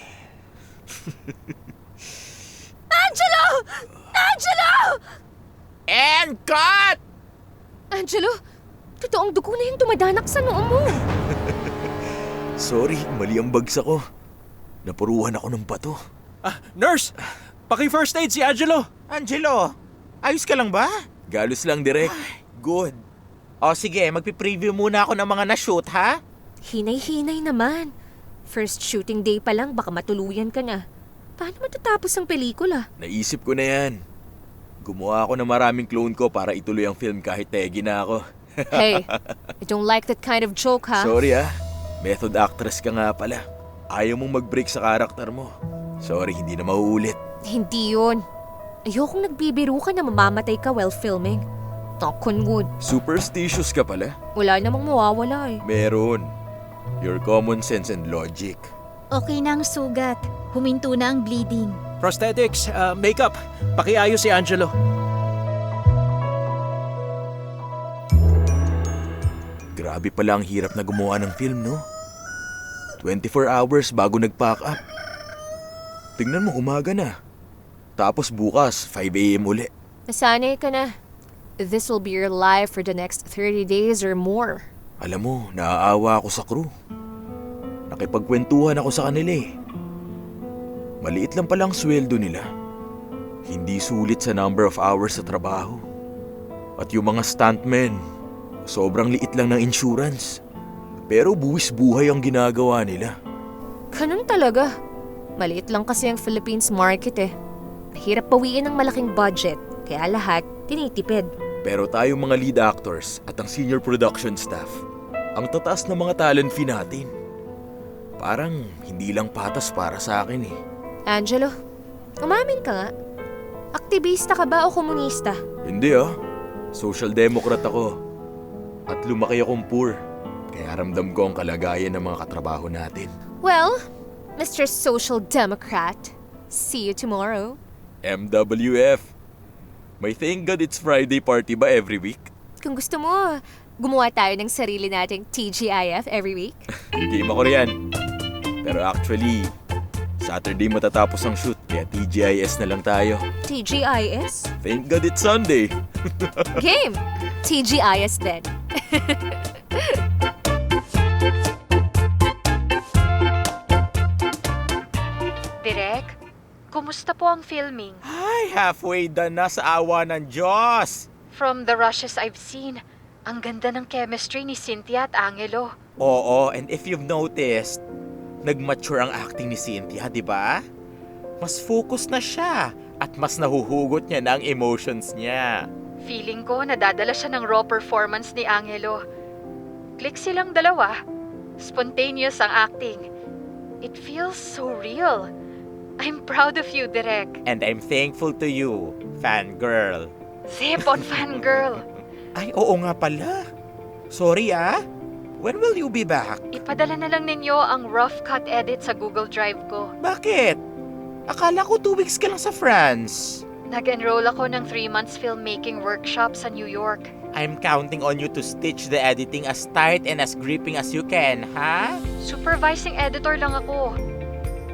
Angelo! Angelo! And cut! Angelo, totoong dugo na yung dumadanak sa noo mo. Sorry, mali ang bagsak ko. Napuruhan ako ng bato. Nurse, paki-first aid si Angelo. Angelo, ayos ka lang ba? Galos lang, direct. Good. O sige, magpipreview muna ako ng mga na-shoot, ha? Hinay-hinay naman. First shooting day pa lang, baka matuluyan ka na. Paano matatapos ang pelikula? Naisip ko na yan. Gumawa ako ng maraming clone ko para ituloy ang film kahit tegi na ako. Hey, I don't like that kind of joke, ha? Sorry method actress ka nga pala. Ayaw mong mag-break sa karakter mo. Sorry, hindi na mauulit. Hindi yun. Ayokong nagbibiro ka na mamamatay ka while filming. Knock on wood. Superstitious ka pala? Wala namang mawawala eh. Meron. Your common sense and logic. Okay na ang sugat. Huminto na ang bleeding. Prosthetics, makeup, pakiayos si Angelo. Grabe pala ang hirap na gumawa ng film, no? 24 hours bago nag-pack up. Tingnan mo, umaga na. Tapos bukas, 5 a.m. uli. Nasanay ka na. This will be your life for the next 30 days or more. Alam mo, naaawa ako sa crew. Nakipagkwentuhan ako sa kanila eh. Maliit lang palang sweldo nila. Hindi sulit sa number of hours sa trabaho. At yung mga stuntmen, sobrang liit lang ng insurance. Pero buwis buhay ang ginagawa nila. Ganun talaga. Maliit lang kasi ang Philippines market eh. Mahirap bawiin ng malaking budget, kaya lahat tinitipid. Pero tayo mga lead actors at ang senior production staff, ang tataas ng mga talent fee natin. Parang hindi lang patas para sa akin eh. Angelo, umamin ka nga. Aktivista ka ba o komunista? Hindi ah. Social democrat ako. At lumaki akong poor. Kaya ramdam ko ang kalagayan ng mga katrabaho natin. Well, Mr. Social Democrat, see you tomorrow. MWF. May thank God it's Friday party ba every week? Kung gusto mo, gumawa tayo ng sarili nating TGIF every week. Game ako riyan. Pero actually, Saturday matatapos ang shoot, kaya TGIS na lang tayo. TGIS? Thank God it's Sunday. Game! TGIS din. Direk, kumusta po ang filming? Ay, halfway done na sa awa ng Diyos. From the rushes I've seen, ang ganda ng chemistry ni Cynthia at Angelo. Oo, and if you've noticed, nag-mature ang acting ni Cynthia, di ba? Mas focus na siya at mas nahuhugot niya na ang emotions niya. Feeling ko nadadala siya ng raw performance ni Angelo. Click silang dalawa. Spontaneous ang acting. It feels so real. I'm proud of you, Direk. And I'm thankful to you, fangirl. Zip on fangirl. Ay, oo nga pala. Sorry ah. When will you be back? Ipadala na lang ninyo ang rough cut edit sa Google Drive ko. Bakit? Akala ko 2 weeks ka lang sa France. Nag-enroll ako ng 3 months filmmaking workshop sa New York. I'm counting on you to stitch the editing as tight and as gripping as you can, ha? Supervising editor lang ako.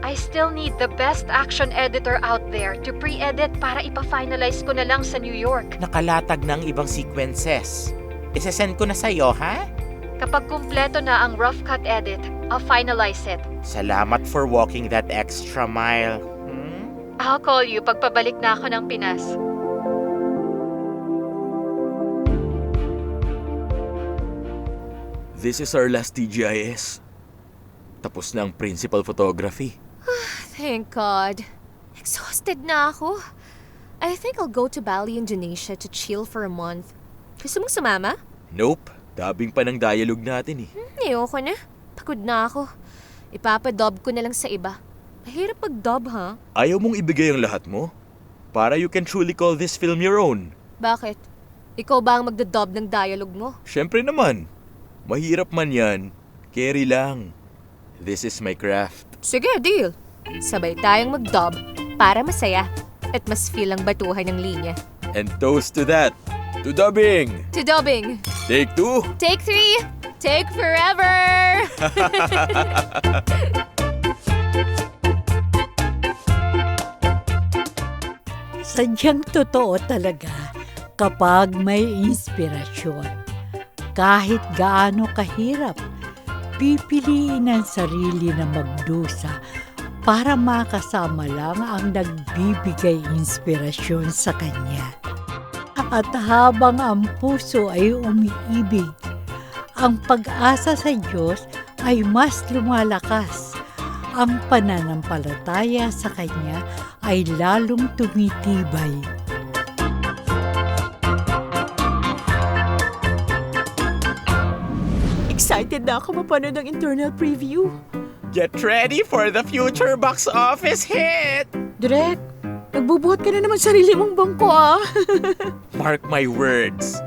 I still need the best action editor out there to pre-edit para ipa-finalize ko na lang sa New York. Nakalatag ng ibang sequences. Isesend ko na sa'yo, ha? Kapag kumpleto na ang rough cut edit, I'll finalize it. Salamat for walking that extra mile. I'll call you pag pabalik na ako ng Pinas. This is our last TGIS. Tapos na ang principal photography. Thank God. Exhausted na ako. I think I'll go to Bali, Indonesia to chill for a month. Gusto mong sumama? Nope. Dabing pa ng dialogue natin eh. Ayoko na. Pagod na ako. Ipapadob ko na lang sa iba. Mahirap mag-dub, ha? Ayaw mong ibigay ang lahat mo? Para you can truly call this film your own. Bakit? Ikaw ba ang magda-dub ng dialogue mo? Siyempre naman. Mahirap man yan. Carry lang. This is my craft. Sige, deal. Sabay tayong mag-dub para masaya at mas feel ang batuhan ng linya. And toast to that. To dubbing. To dubbing. Take 2. Take 3. Take forever! Sadyang totoo talaga kapag may inspirasyon. Kahit gaano kahirap, pipiliin ang sarili na magdusa para makasama lang ang nagbibigay inspirasyon sa kanya. At habang ang puso ay umiibig, ang pag-asa sa Diyos ay mas lumalakas. Ang pananampalataya sa Kanya ay lalong tumitibay. Excited na ako mapanood ng internal preview. Get ready for the future box office hit! Direk, nagbubuhat ka na naman sarili mong bangko ah. Mark my words.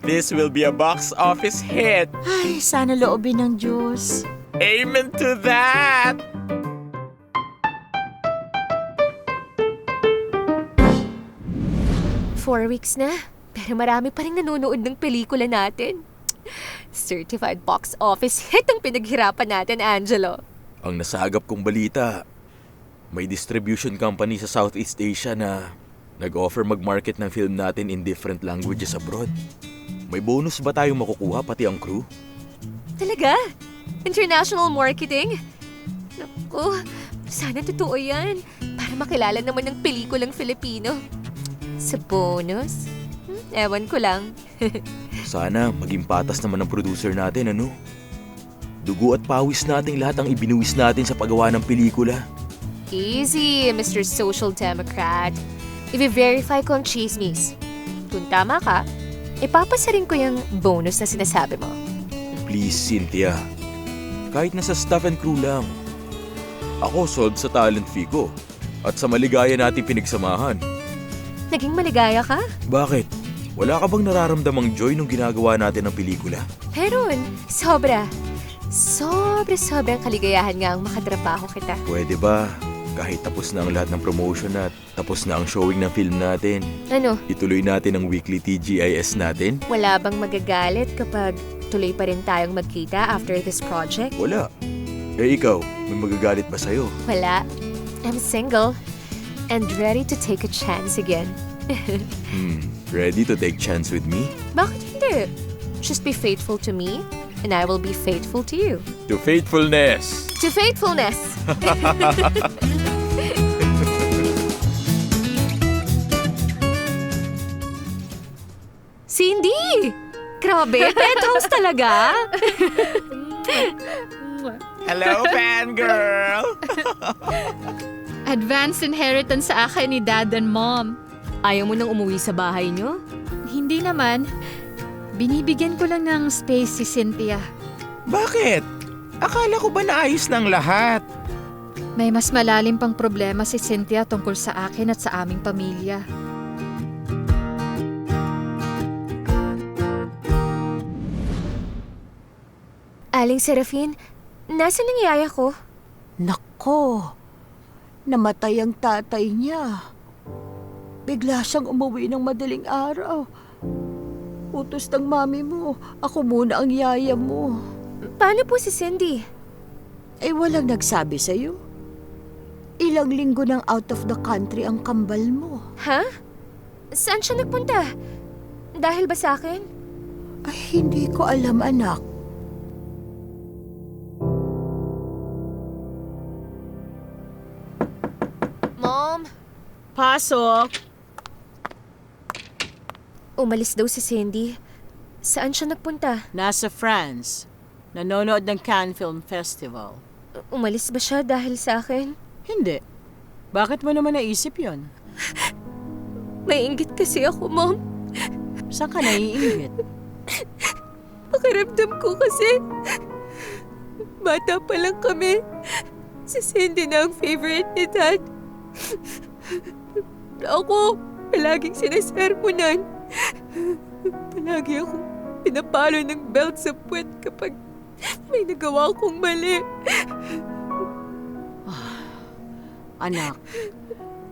This will be a box office hit. Ay, sana loobin ng Diyos. Amen to that! Four weeks na, pero marami pa rin nanonood ng pelikula natin. Certified box office hit ang pinaghirapan natin, Angelo. Ang nasagap kong balita, may distribution company sa Southeast Asia na nag-offer mag-market ng film natin in different languages abroad. May bonus ba tayong makukuha pati ang crew? Talaga? International marketing? Naku, sana totoo yan. Para makilala naman ng pelikulang Filipino. Sa bonus? Ewan ko lang. Sana maging patas naman ang producer natin, ano? Dugo at pawis nating lahat ang ibinuwis natin sa paggawa ng pelikula. Easy, Mr. Social Democrat. I-verify ko ang chismis. Kung tama ka, ipapasa rin ko yung bonus na sinasabi mo. Please, Cynthia. Kahit nasa staff and crew lang, Ako sold sa talent fee ko. At sa maligaya nating pinagsamahan. Naging maligaya ka? Bakit? Wala ka bang nararamdamang joy nung ginagawa natin ang pelikula? Meron. Sobra. Sobrang kaligayahan nga ang makatrabaho kita. Pwede ba? Kahit tapos na ang lahat ng promotion at tapos na ang showing ng film natin, Ano, ituloy natin ang weekly TGIS natin? wala bang magagalit kapag tuloy pa rin tayong magkita after this project? Wala. Eh ikaw, may magagalit ba sa'yo? Wala. I'm single and ready to take a chance again. Ready to take chance with me? Bakit hindi? Just be faithful to me and I will be faithful to you. To faithfulness! To faithfulness! Cindy! Grabe, penthouse talaga! Hello, fangirl! Advance inheritance sa akin ni Dad and Mom. Ayaw mo nang umuwi sa bahay niyo? Hindi naman. Binibigyan ko lang ng space si Cynthia. Bakit? Akala ko ba naayos ng lahat? May mas malalim pang problema si Cynthia tungkol sa akin at sa aming pamilya. Aling Serafin, nasan ang yaya ko? Nako, namatay ang tatay niya. Bigla siyang umuwi ng madaling araw. Utos ng mami mo, ako muna ang yaya mo. Paano po si Cindy? Eh walang nagsabi sa'yo. Ilang linggo nang out of the country ang kambal mo. Ha? Saan siya nagpunta? Dahil ba sa akin? Ay, hindi ko alam, anak. Mom! Pasok! Umalis daw si Cindy. Saan siya nagpunta? Nasa France. Nanonood ng Cannes Film Festival. Umalis ba siya dahil sa akin? Hindi. Bakit mo naman naisip yon? May inggit kasi ako, Mom. Saan ka naiingit? Pakiramdam ko kasi bata pa lang kami. Si Cindy na ang favorite ni Dad. Ako, palaging sinasermonan. Palagi akong pinapalo ng belt sa puwet kapag may nagawa akong mali. Anak,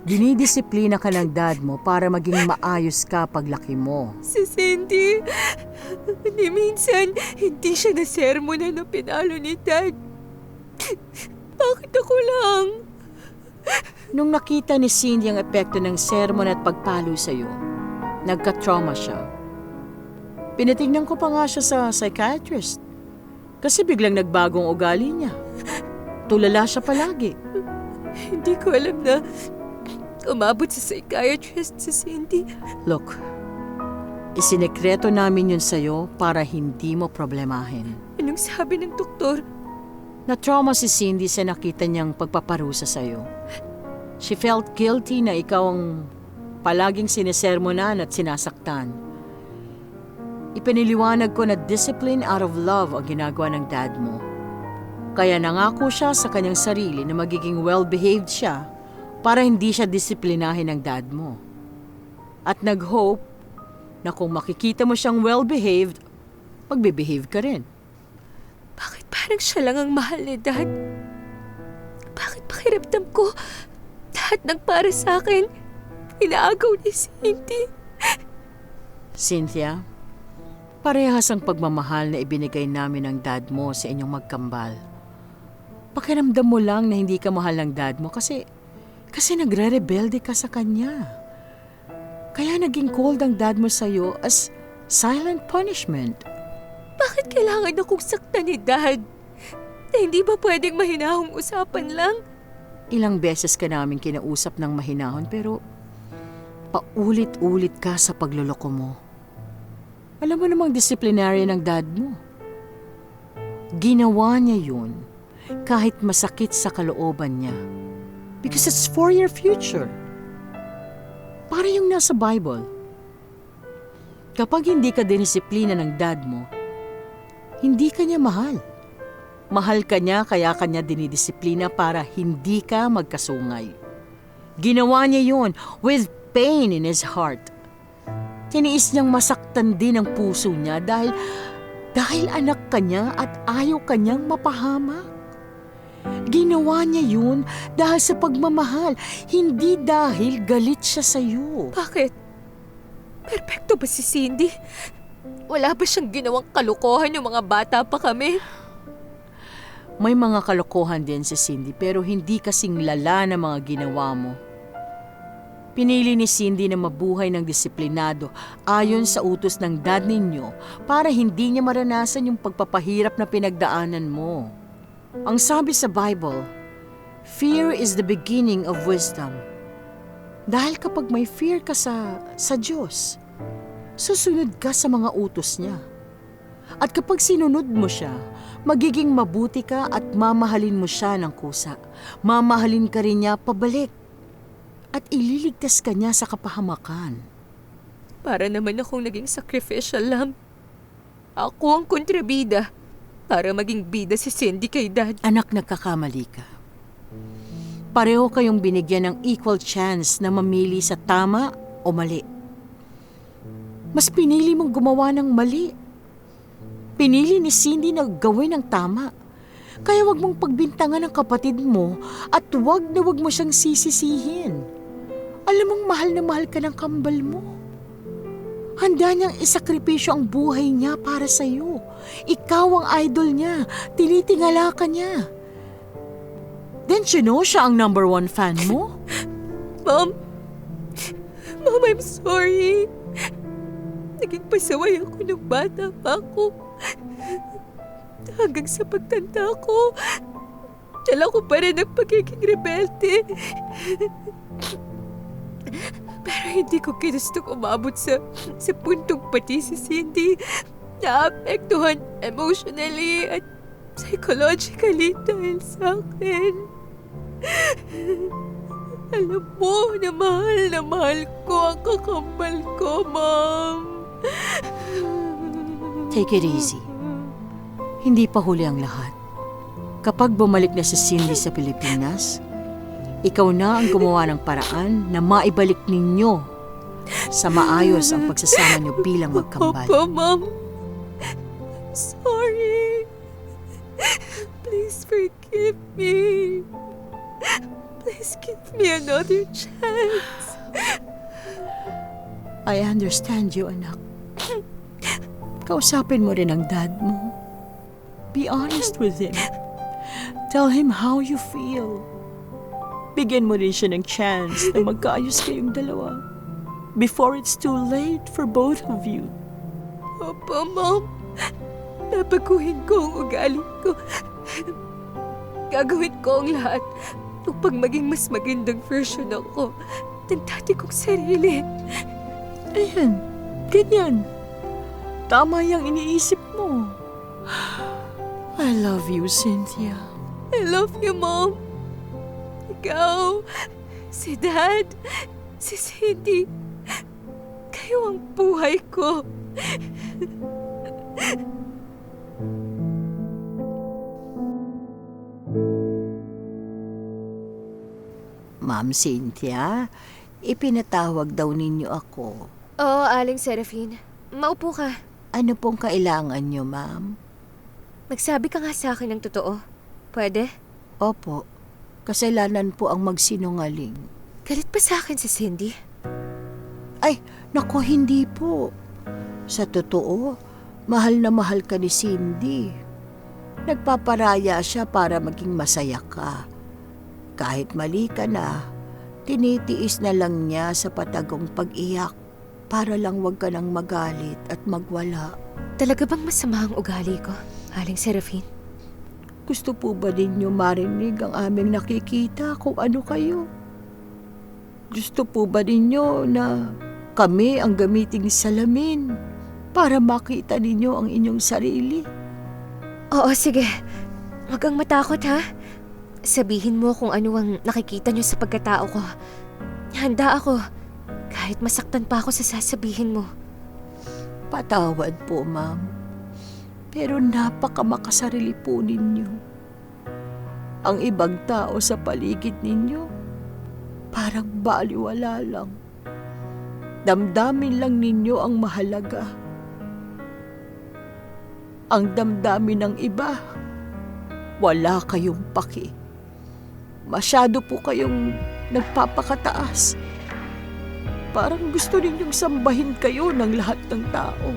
dinidisiplina ka ng dad mo para maging maayos ka paglaki mo. Si Cindy, ni minsan hindi siya nasermonan na pinalo ni Dad. Bakit ako lang? Nung nakita ni Cindy ang epekto ng sermon at pagpalo sa'yo, nagka-trauma siya. Pinatingnan ko pa nga siya sa psychiatrist. Kasi biglang nagbagong ugali niya. Tulala siya palagi. Hindi ko alam na umabot sa psychiatrist si Cindy. Look, isinekreto namin yun sa'yo para hindi mo problemahin. Anong sabi ng doktor? Na-trauma si Cindy sa nakita niyang pagpaparusa sa'yo. She felt guilty na ikaw ang palaging sinisermonan at sinasaktan. Ipiniliwanag ko na discipline out of love ang ginagawa ng dad mo. Kaya nangako siya sa kanyang sarili na magiging well-behaved siya para hindi siya disiplinahin ng dad mo. At nag-hope na kung makikita mo siyang well-behaved, magbe-behave ka rin. Bakit parang siya lang ang mahal ni Dad? Bakit pakiramdam ko lahat ng para sa akin inaagaw ni Cindy? Cynthia, parehas ang pagmamahal na ibinigay namin ng dad mo sa inyong magkambal. Pakiramdam mo lang na hindi ka mahal ng dad mo kasi nagre-rebelde ka sa kanya. Kaya naging cold ang dad mo sa'yo as silent punishment. Bakit kailangan akong saktan ni Dad? Na hindi ba pwedeng mahinahong usapan lang? Ilang beses ka namin kinausap ng mahinahon pero paulit-ulit ka sa pagluloko mo. Alam mo namang disciplinarian ng dad mo. Ginawa niya yun kahit masakit sa kalooban niya. Because it's for your future. Para yung nasa Bible. Kapag hindi ka dinisiplina ng dad mo, hindi ka niya mahal. Mahal ka niya kaya kanya dinidisiplina para hindi ka magkasungay. Ginawa niya yun with pain in his heart. Tiniis niyang masaktan din ang puso niya dahil anak ka niya at ayaw kanyang mapahamak. Ginawa niya yun dahil sa pagmamahal, hindi dahil galit siya sa'yo. Bakit? Perpekto ba si Cindy? Wala ba siyang ginawang kalokohan yung mga bata pa kami? May mga kalokohan din si Cindy pero hindi kasing lala na mga ginawa mo. Pinili ni Cindy na mabuhay ng disiplinado ayon sa utos ng dad ninyo para hindi niya maranasan yung pagpapahirap na pinagdaanan mo. Ang sabi sa Bible, fear is the beginning of wisdom. Dahil kapag may fear ka sa Diyos, susunod ka sa mga utos niya. At kapag sinunod mo siya, magiging mabuti ka at mamahalin mo siya ng kusa. Mamahalin ka rin niya pabalik. At ililigtas ka niya sa kapahamakan. Para naman akong naging sacrificial lamb. Ako ang kontrabida para maging bida si Cindy kay Dad. Anak, nagkakamali ka. Pareho kayong binigyan ng equal chance na mamili sa tama o mali. Mas pinili mong gumawa ng mali. Pinili ni Cindy na gawin ang tama. Kaya wag mong pagbintangan ang kapatid mo at wag mo siyang sisisihin. Alam mong mahal na mahal ka ng kambal mo. Handa niyang isakripisyo ang buhay niya para sa'yo. Ikaw ang idol niya. Tinitingala ka niya. Didn't you know siya ang number 1 fan mo? Mom, I'm sorry. Naging pasaway ako nung bata pa ako. Hanggang sa pagtanda ko, dala ko pa rin ang pagiging rebelde. Pero hindi ko kinustong umabot sa puntong pati si Cindy. Naapektuhan emotionally at psychologically dahil sa akin. Alam mo na mahal ko ang kakambal ko, Mom. Take it easy. Hindi pa huli ang lahat. Kapag bumalik na si Cindy sa Pilipinas, ikaw na ang gumawa ng paraan na maibalik ninyo sa maayos ang pagsasama niyo bilang magkambal. Opo, Mom. Sorry. Please forgive me. Please give me another chance. I understand you, anak. Kausapin mo rin ang dad mo. Be honest with him. Tell him how you feel. Bigyan mo rin siya ng chance na magkaayos kayong dalawa before it's too late for both of you. Opo, Mom. Babaguhin ko ang ugali ko. Gagawin ko ang lahat upang maging mas magandang version ako ng dati kong sarili. Ayan, ganyan. Tama yung iniisip mo. I love you, Cynthia. I love you, Mom. Ikaw, si Dad, si Cindy, kayo ang buhay ko. Ma'am Cynthia, ipinatawag daw ninyo ako. Oo, Aling Serafine. Maupo ka. Ano pong kailangan nyo, ma'am? Magsabi ka nga sa akin ng totoo. Pwede? Opo, kasalanan po ang magsinungaling. Galit pa sa akin si Cindy? Ay, naku, hindi po. Sa totoo, mahal na mahal ka ni Cindy. Nagpaparaya siya para maging masaya ka. Kahit mali ka na, tinitiis na lang niya sa patagong pag-iyak para lang wag ka nang magalit at magwala. Talaga bang masama ang ugali ko, Aling Serafine? Gusto po ba ninyo marinig ang aming nakikita kung ano kayo? Gusto po ba ninyo na kami ang gamiting salamin para makita ninyo ang inyong sarili? Oo, sige. Huwag kang matakot, ha? Sabihin mo kung ano ang nakikita niyo sa pagkatao ko. Handa ako. Kahit masaktan pa ako sa sasabihin mo. Patawad po, ma'am. Pero napakamakasarili po ninyo. Ang ibang tao sa paligid ninyo, parang baliwala lang. Damdamin lang ninyo ang mahalaga. Ang damdamin ng iba, wala kayong paki. Masyado po kayong nagpapakataas. Parang gusto ninyong sambahin kayo ng lahat ng tao.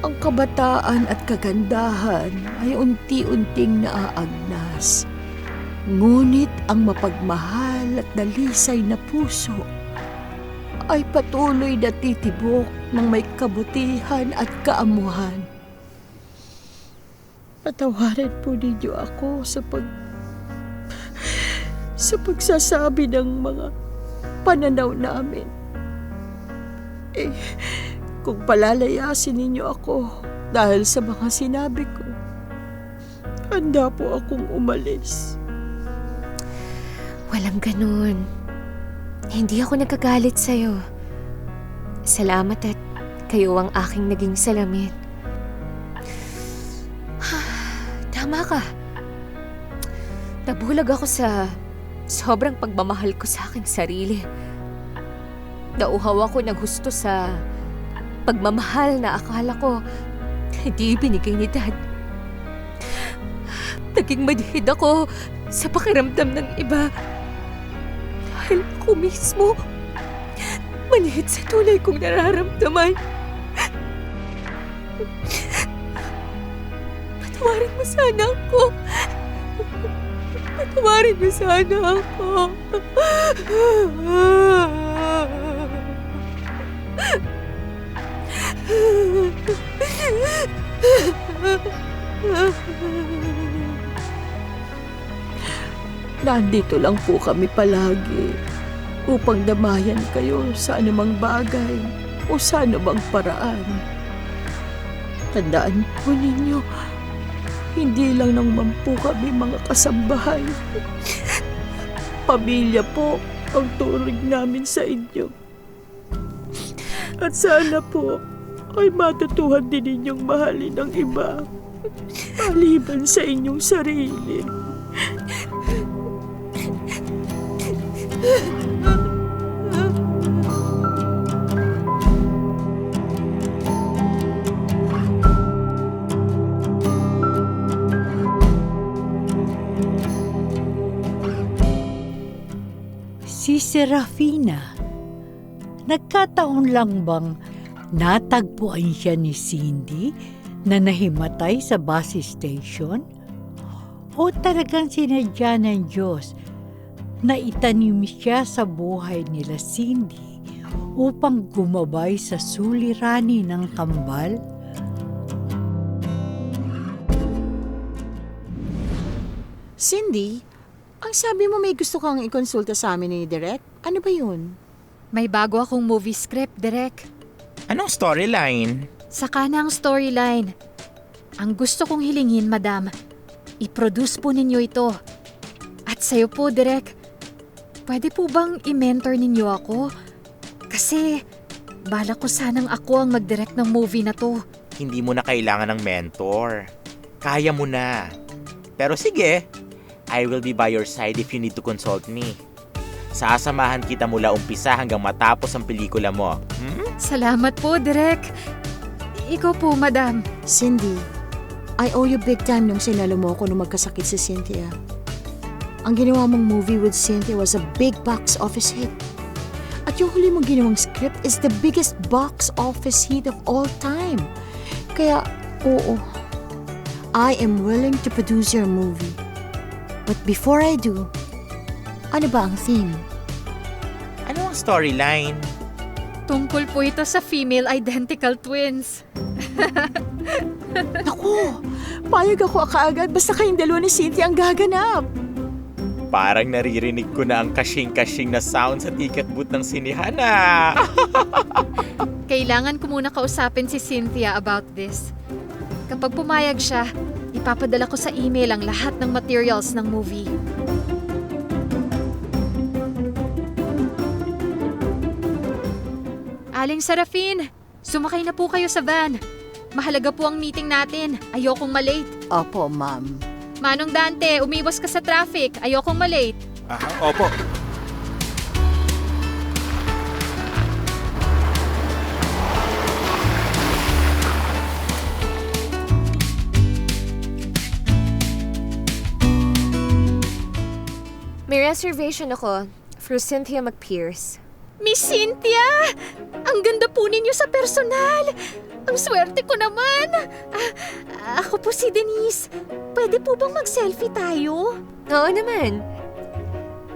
Ang kabataan at kagandahan ay unti-unting naaagnas. Ngunit ang mapagmahal at dalisay na puso ay patuloy na titibok ng may kabutihan at kaamuhan. Patawarin po ninyo ako sa pagsasabi ng mga pananaw namin. Kung palalayasin ninyo ako dahil sa mga sinabi ko, handa po akong umalis. Walang ganun. Hindi ako nagkagalit sa'yo. Salamat at kayo ang aking naging salamin. Tama ka. Nabulag ako sa sobrang pagmamahal ko sa aking sarili. Nauhaw ako ng husto sa pagmamahal na akala ko hindi binigay ni Dad. Naging madhid ako sa pakiramdam ng iba. Dahil ako mismo manhid sa tunay kong nararamdaman. Patawarin mo sana ako. Patawarin mo sana ako. Nandito lang po kami palagi upang damayan kayo sa anumang bagay o sa anumang paraan. Tandaan po ninyo, hindi lang naman po kami mga kasambahay. Pamilya po ang turing namin sa inyo. At sana po ay matutuhan din ninyong mahalin ang iba maliban sa inyong sarili. Si Serafina, nagkataon lang bang natagpuan siya ni Cindy na nahimatay sa bus station? O talagang sinadya ng Diyos na itanim siya sa buhay nila Cindy upang gumabay sa suliranin ng kambal? Cindy, ang sabi mo may gusto kang ikonsulta sa amin ni Direk? Ano ba yun? May bago akong movie script, Direk. Anong storyline? Saka na ang storyline. Ang gusto kong hilingin, Madam, i-produce po ninyo ito. At sa'yo po, Direk, pwede po bang i-mentor ninyo ako? Kasi balak ko sanang ako ang mag-direct ng movie na to. Hindi mo na kailangan ng mentor. Kaya mo na. Pero sige, I will be by your side if you need to consult me. Sasamahan kita mula umpisa hanggang matapos ang pelikula mo. Salamat po, Direk. Ikaw po, Madam. Cindy, I owe you big time nung sinalo mo ako nung magkasakit si Cynthia. Ang ginawa mong movie with Cynthia was a big box office hit. At yung huli mong ginawang script is the biggest box office hit of all time. Kaya, oo, I am willing to produce your movie. But before I do, ano ba ang theme? Ano ang storyline? Tungkol po ito sa female identical twins. Naku, payag ako kaagad basta kayong dalawa ni Cynthia ang gaganap. Parang naririnig ko na ang kashing-kashing na sound sa ticket booth ng sinihan na. Kailangan ko muna kausapin si Cynthia about this. Kapag pumayag siya, ipapadala ko sa email ang lahat ng materials ng movie. Aling Serafin, sumakay na po kayo sa van. Mahalaga po ang meeting natin. Ayokong malate. Opo, ma'am. Manong Dante, umiwas ka sa traffic. Ayokong malate. Opo. May reservation ako for Cynthia McPierce. Miss Cynthia! Ang ganda po ninyo sa personal! Ang swerte ko naman! Ako po si Denise. Pwede po bang mag-selfie tayo? Oo naman.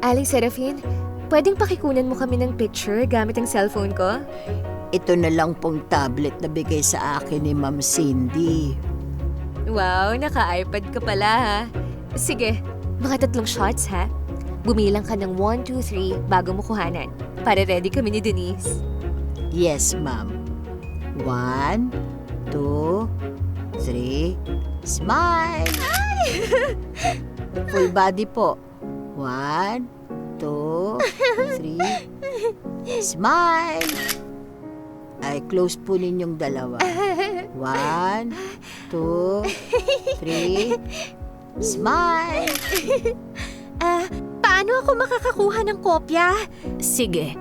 Aling Serafin, pwedeng pakikunan mo kami ng picture gamit ang cellphone ko? Ito na lang pong tablet na bigay sa akin ni Ma'am Cindy. Wow, naka-iPad ka pala ha. Sige, mga 3 shots ha. Bumilang ka ng 1, 2, 3 bago mo kuhanan. Para ready kami ni Denise. Yes, ma'am. 1, 2, 3, smile! Full body po. 1, 2, 3, smile! Ay, close po ninyong dalawa. 1, 2, 3, smile! Paano ako makakakuha ng kopya? Sige,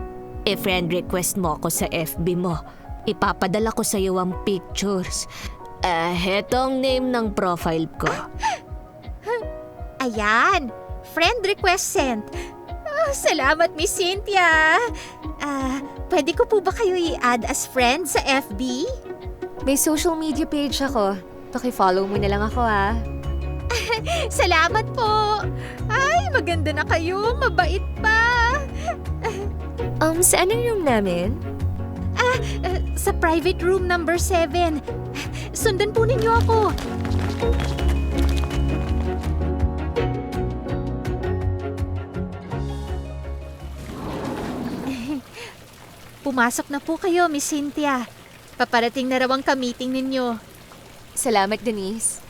i-friend request mo ako sa FB mo. Ipapadala ko sa iyo ang pictures. Heto ang name ng profile ko. Ayan! Friend request sent. Salamat, Miss Cynthia. Pwede ko po ba kayo i-add as friend sa FB? May social media page ako. Paki-follow mo na lang ako ha. Salamat po! Ay, maganda na kayo. Mabait pa. Saan ang room namin? Sa private room number 7. Sundan po ninyo ako. Pumasok na po kayo, Miss Cynthia. Paparating na raw ang ka-meeting ninyo. Salamat, Denise.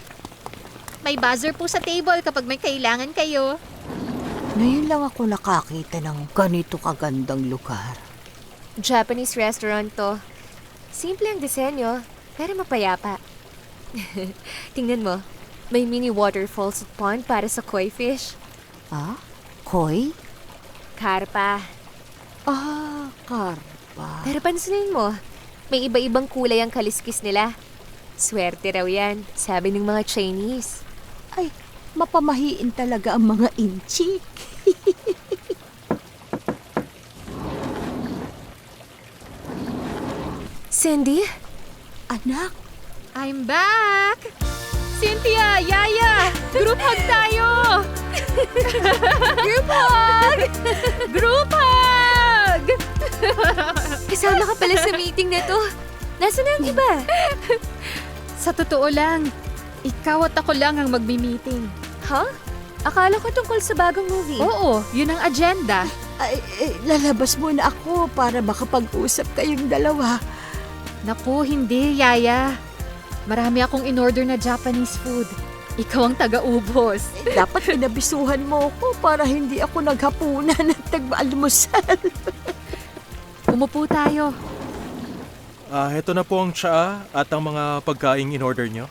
May buzzer po sa table kapag may kailangan kayo. Ngayon lang ako nakakita ng ganito kagandang lugar. Japanese restaurant to. Simple ang disenyo, pero mapayapa. Tingnan mo, may mini waterfalls at pond para sa koi fish. Koi? Karpa. Karpa. Pero pansinin mo, may iba-ibang kulay ang kaliskis nila. Swerte raw yan, sabi ng mga Chinese. Ay, mapamahiin talaga ang mga inchik. Cindy? Anak, I'm back! Cynthia, Yaya! Group hug tayo! Group hug! Group hug! Kasama ka pala sa meeting na to. Nasaan ang iba? Sa totoo lang, ikaw at ako lang ang magmi-meeting. Huh? Akala ko tungkol sa bagong movie. Oo, yun ang agenda. ay, lalabas muna ako para makapag-usap kayong dalawa. Naku, hindi, Yaya. Marami akong in-order na Japanese food. Ikaw ang taga-ubos. Dapat pinabisuhan mo ako para hindi ako naghapunan at nagmaalmusal. Umupo tayo. Heto na po ang tsaa at ang mga pagkaing in-order nyo.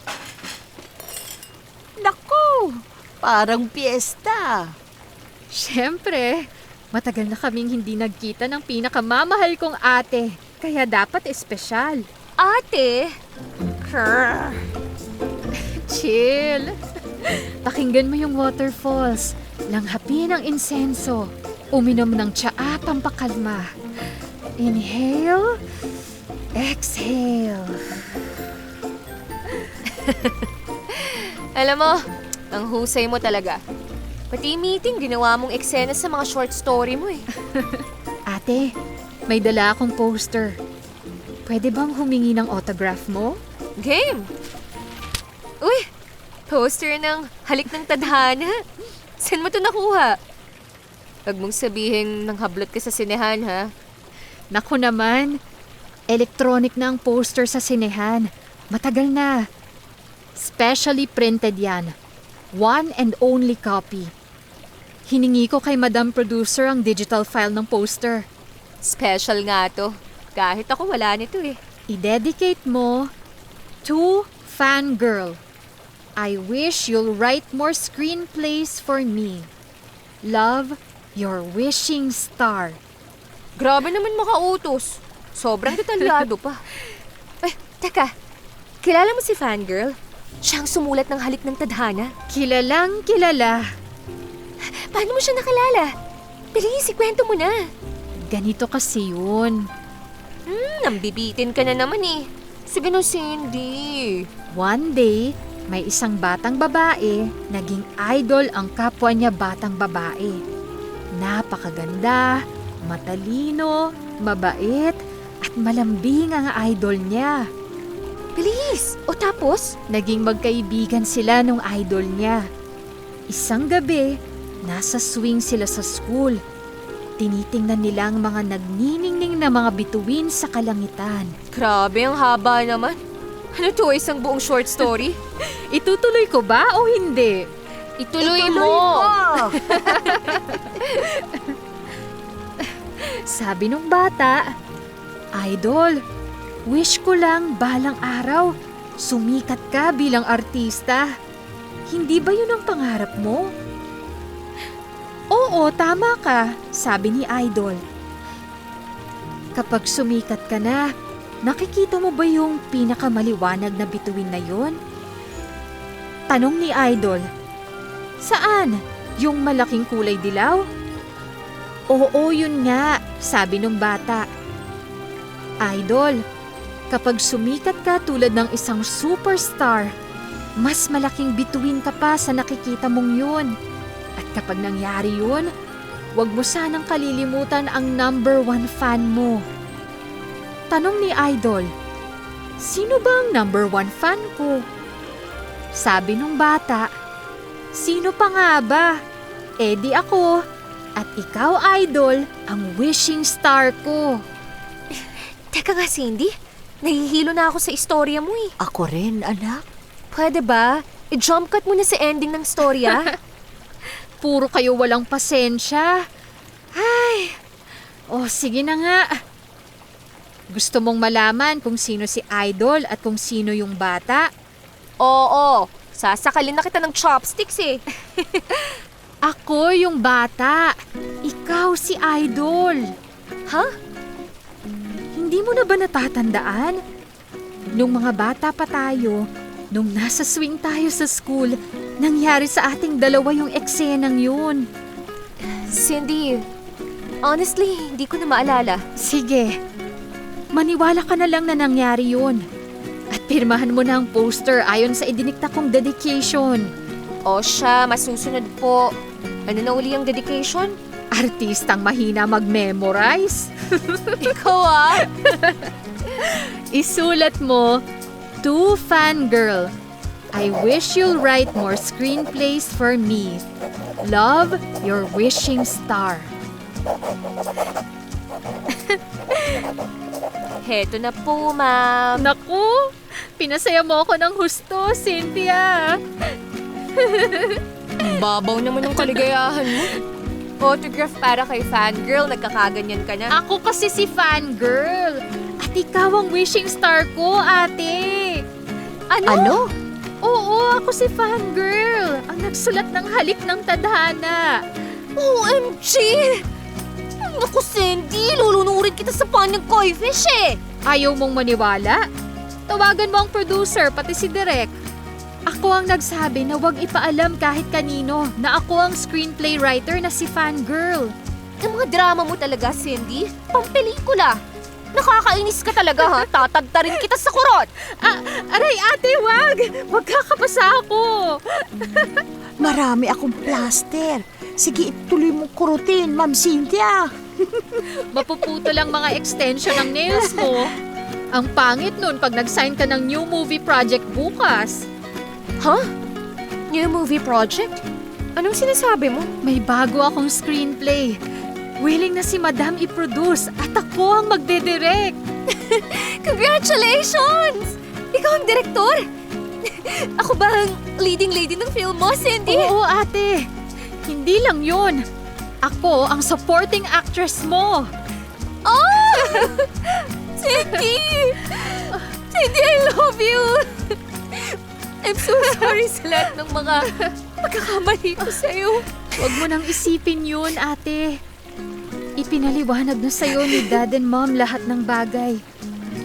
Naku, parang piyesta. Siyempre, matagal na kaming hindi nagkita ng pinakamamahal kong ate. Kaya dapat espesyal. Ate? Chill. Pakinggan mo yung waterfalls. Langhapin ang insenso. Uminom ng tsaa pampakalma. Inhale. Exhale. Alam mo, ang husay mo talaga. Pati meeting, ginawa mong eksena sa mga short story mo eh. Ate, may dala akong poster. Pwede bang humingi ng autograph mo? Game! Uy! Poster ng Halik ng Tadhana. Saan mo to nakuha? Huwag mong sabihin nang hablot ka sa sinehan, ha? Naku naman, electronic na ang poster sa sinehan. Matagal na. Specially printed yan. One and only copy. Hiningi ko kay Madam Producer ang digital file ng poster. Special nga to. Kahit ako wala nito eh. I-dedicate mo To Fangirl, I wish you'll write more screenplays for me. Love, your wishing star. Grabe naman makautos. Sobrang detalyado pa. Eh, teka. Kilala mo si Fangirl? Siya ang sumulat ng Halik ng Tadhana. Kilalang kilala. Paano mo siya nakalala? Bilis, ikwento mo na. Ganito kasi yun. Nambibitin ka na naman eh. Sige na, Cindy. One day, may isang batang babae, naging idol ang kapwa niya batang babae. Napakaganda, matalino, mabait, at malambing ang idol niya. Bilis! O tapos? Naging magkaibigan sila nung idol niya. Isang gabi, nasa swing sila sa school. Tinitingnan nila ang mga nagniningning na mga bituin sa kalangitan. Grabe, ang haba naman. Ano to, isang buong short story? Itutuloy ko ba o hindi? Ituloy mo! Sabi nung bata, Idol, wish ko lang balang araw sumikat ka bilang artista. Hindi ba yun ang pangarap mo? Oo, tama ka, sabi ni Idol. Kapag sumikat ka na, nakikita mo ba yung pinakamaliwanag na bituin na yun? Tanong ni Idol. Saan? Yung malaking kulay dilaw? Oo, yun nga, sabi nung bata. Idol, kapag sumikat ka tulad ng isang superstar, mas malaking bituin ka pa sa nakikita mong yun. At kapag nangyari yun, huwag mo sanang kalilimutan ang #1 fan mo. Tanong ni Idol, sino ba ang #1 fan ko? Sabi nung bata, sino pa nga ba? Eh di ako. At ikaw, Idol, ang wishing star ko. Teka nga, Cindy. Nahihilo na ako sa istorya mo eh. Ako rin, anak. Pwede ba? I-jump cut mo na sa ending ng storya. Puro kayo walang pasensya. Ay, sige na nga. Gusto mong malaman kung sino si Idol at kung sino yung bata? Oo, sasakalin na kita ng chopsticks eh. Ako yung bata. Ikaw si Idol. Ha? Hindi mo na ba natatandaan? Nung mga bata pa tayo, nung nasa swing tayo sa school, nangyari sa ating dalawa yung eksenang yun. Cindy, honestly, hindi ko na maalala. Sige, maniwala ka na lang na nangyari yun. At pirmahan mo na ang poster ayon sa idinikta kong dedication. O siya, masusunod po. Ano na uli ang dedication? Artistang mahina mag-memorize. Ikaw ah! Isulat mo, To Fangirl, I wish you'll write more screenplays for me. Love, your wishing star. Heto na po, ma'am. Naku, pinasaya mo ako ng husto, Cynthia. Babaw naman ng kaligayahan mo. Photograph para kay Fangirl, nagkakaganyan ka na. Ako kasi si Fangirl. At ikaw ang wishing star ko, ate. Ano? Oo, ako si Fangirl. Ang nagsulat ng Halik ng Tadhana. OMG! Naku, Cindy, lulunurin kita sa pan ng koi fish eh. Ayaw mong maniwala? Tawagan mo ang producer, pati si Direk. Ako ang nagsabi na huwag ipaalam kahit kanino na ako ang screenplay writer na si Fangirl. Ang mga drama mo talaga, Cindy, pampelikula. Nakakainis ka talaga ha, tatagtarin kita sa kurot. Aray ate, wag! Wag kakapasa ako! Marami akong plaster. Sige, ituloy mo kurutin, Ma'am Cynthia. Mapuputo lang mga extension ng nails mo. Ang pangit nun pag nag-sign ka ng new movie project bukas. Huh? New movie project? Anong sinasabi mo? May bago akong screenplay. Willing na si Madam i-produce at ako ang magdedirect. Congratulations! Ikaw ang direktor? Ako ba ang leading lady ng film mo, Cindy? Oo ate, hindi lang yun. Ako ang supporting actress mo. Oh! Cindy! Cindy, I love you! I'm so sorry sa lahat ng mga pagkakamali ko sa'yo. Huwag mo nang isipin yun, ate. Ipinaliwanag na sa'yo ni Dad and Mom lahat ng bagay.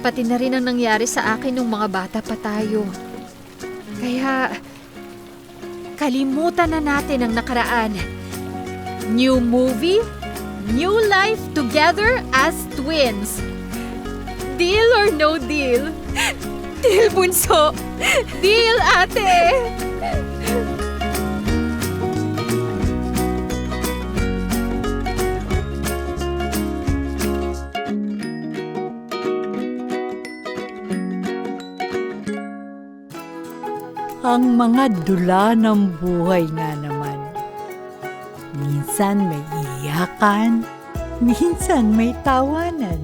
Pati na rin ang nangyari sa akin nung mga bata pa tayo. Kaya, kalimutan na natin ang nakaraan. New movie, new life together as twins. Deal or no deal? Deal, bunso. Deal, ate! Ang mga dula ng buhay nga naman. Minsan may iyakan, minsan may tawanan.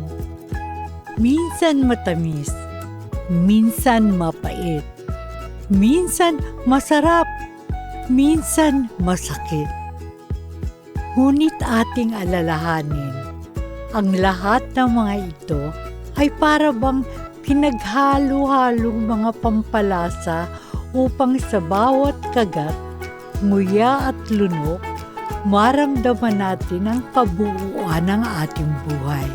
Minsan matamis, minsan mapait. Minsan masarap, minsan masakit. Ngunit ating alalahanin, ang lahat ng mga ito ay para bang pinaghalo-halong mga pampalasa upang sa bawat kagat, nguya at lunok, maramdaman natin ang kabuuan ng ating buhay.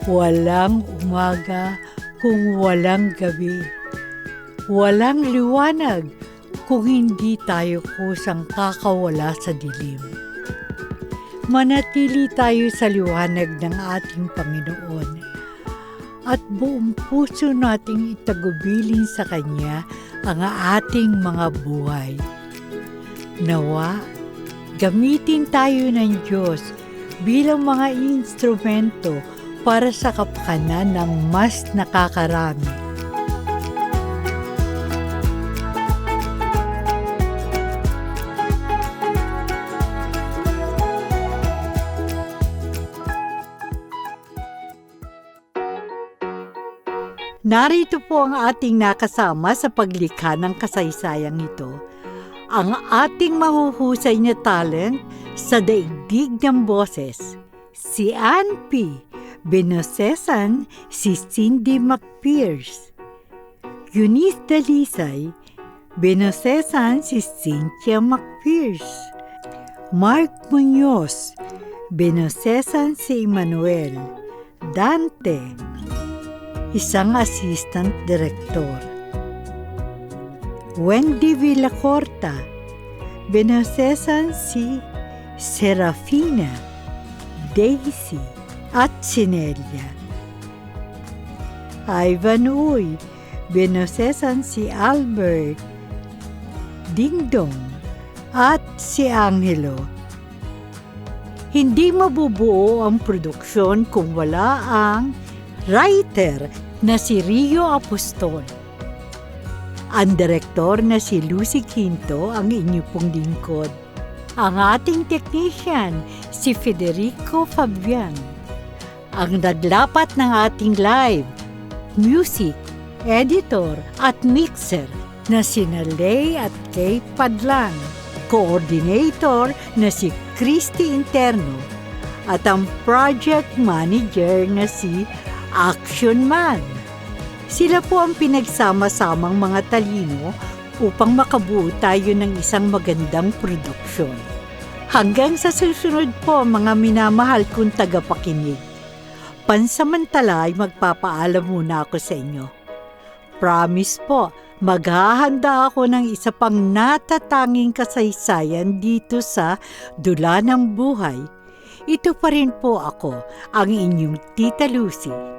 Walang umaga kung walang gabi. Walang liwanag kung hindi tayo kusang kakawala sa dilim. Manatili tayo sa liwanag ng ating Panginoon at buong puso nating itagubilin sa Kanya ang ating mga buhay. Nawa, gamitin tayo ng Diyos bilang mga instrumento para sa kapakanan ng mas nakakarami. Narito po ang ating nakasama sa paglikha ng kasaysayang ito. Ang ating mahuhusay na talent sa daigdig ng boses, si Ann P. Binosesan, si Cindy McPierce. Eunice Dalisay, Binosesan, si Cynthia McPierce. Mark Muñoz, Binosesan, si Emmanuel. Dante, isang assistant director. Wendy Villacorta, Binosesan, si Serafina, Daisy, at Sinelia. Ivan Uy, Binosesan, si Albert, Dingdong, at si Angelo. Hindi mabubuo ang produksyon kung wala ang writer na si Rio Apostol. Ang direktor na si Lucy Quinto ang inyo pong lingkod. Ang ating technician si Federico Fabian. Ang naglapat ng ating live, music, editor at mixer na sina Lay at Kay Padlan. Coordinator na si Christy Interno. At ang project manager na si Action Man. Sila po ang pinagsama-samang mga talino upang makabuo tayo ng isang magandang produksyon. Hanggang sa susunod po, mga minamahal kong tagapakinig. Pansamantala ay magpapaalam muna ako sa inyo. Promise po, maghahanda ako ng isa pang natatanging kasaysayan dito sa Dula ng Buhay. Ito pa rin po ako, ang inyong Tita Lucy.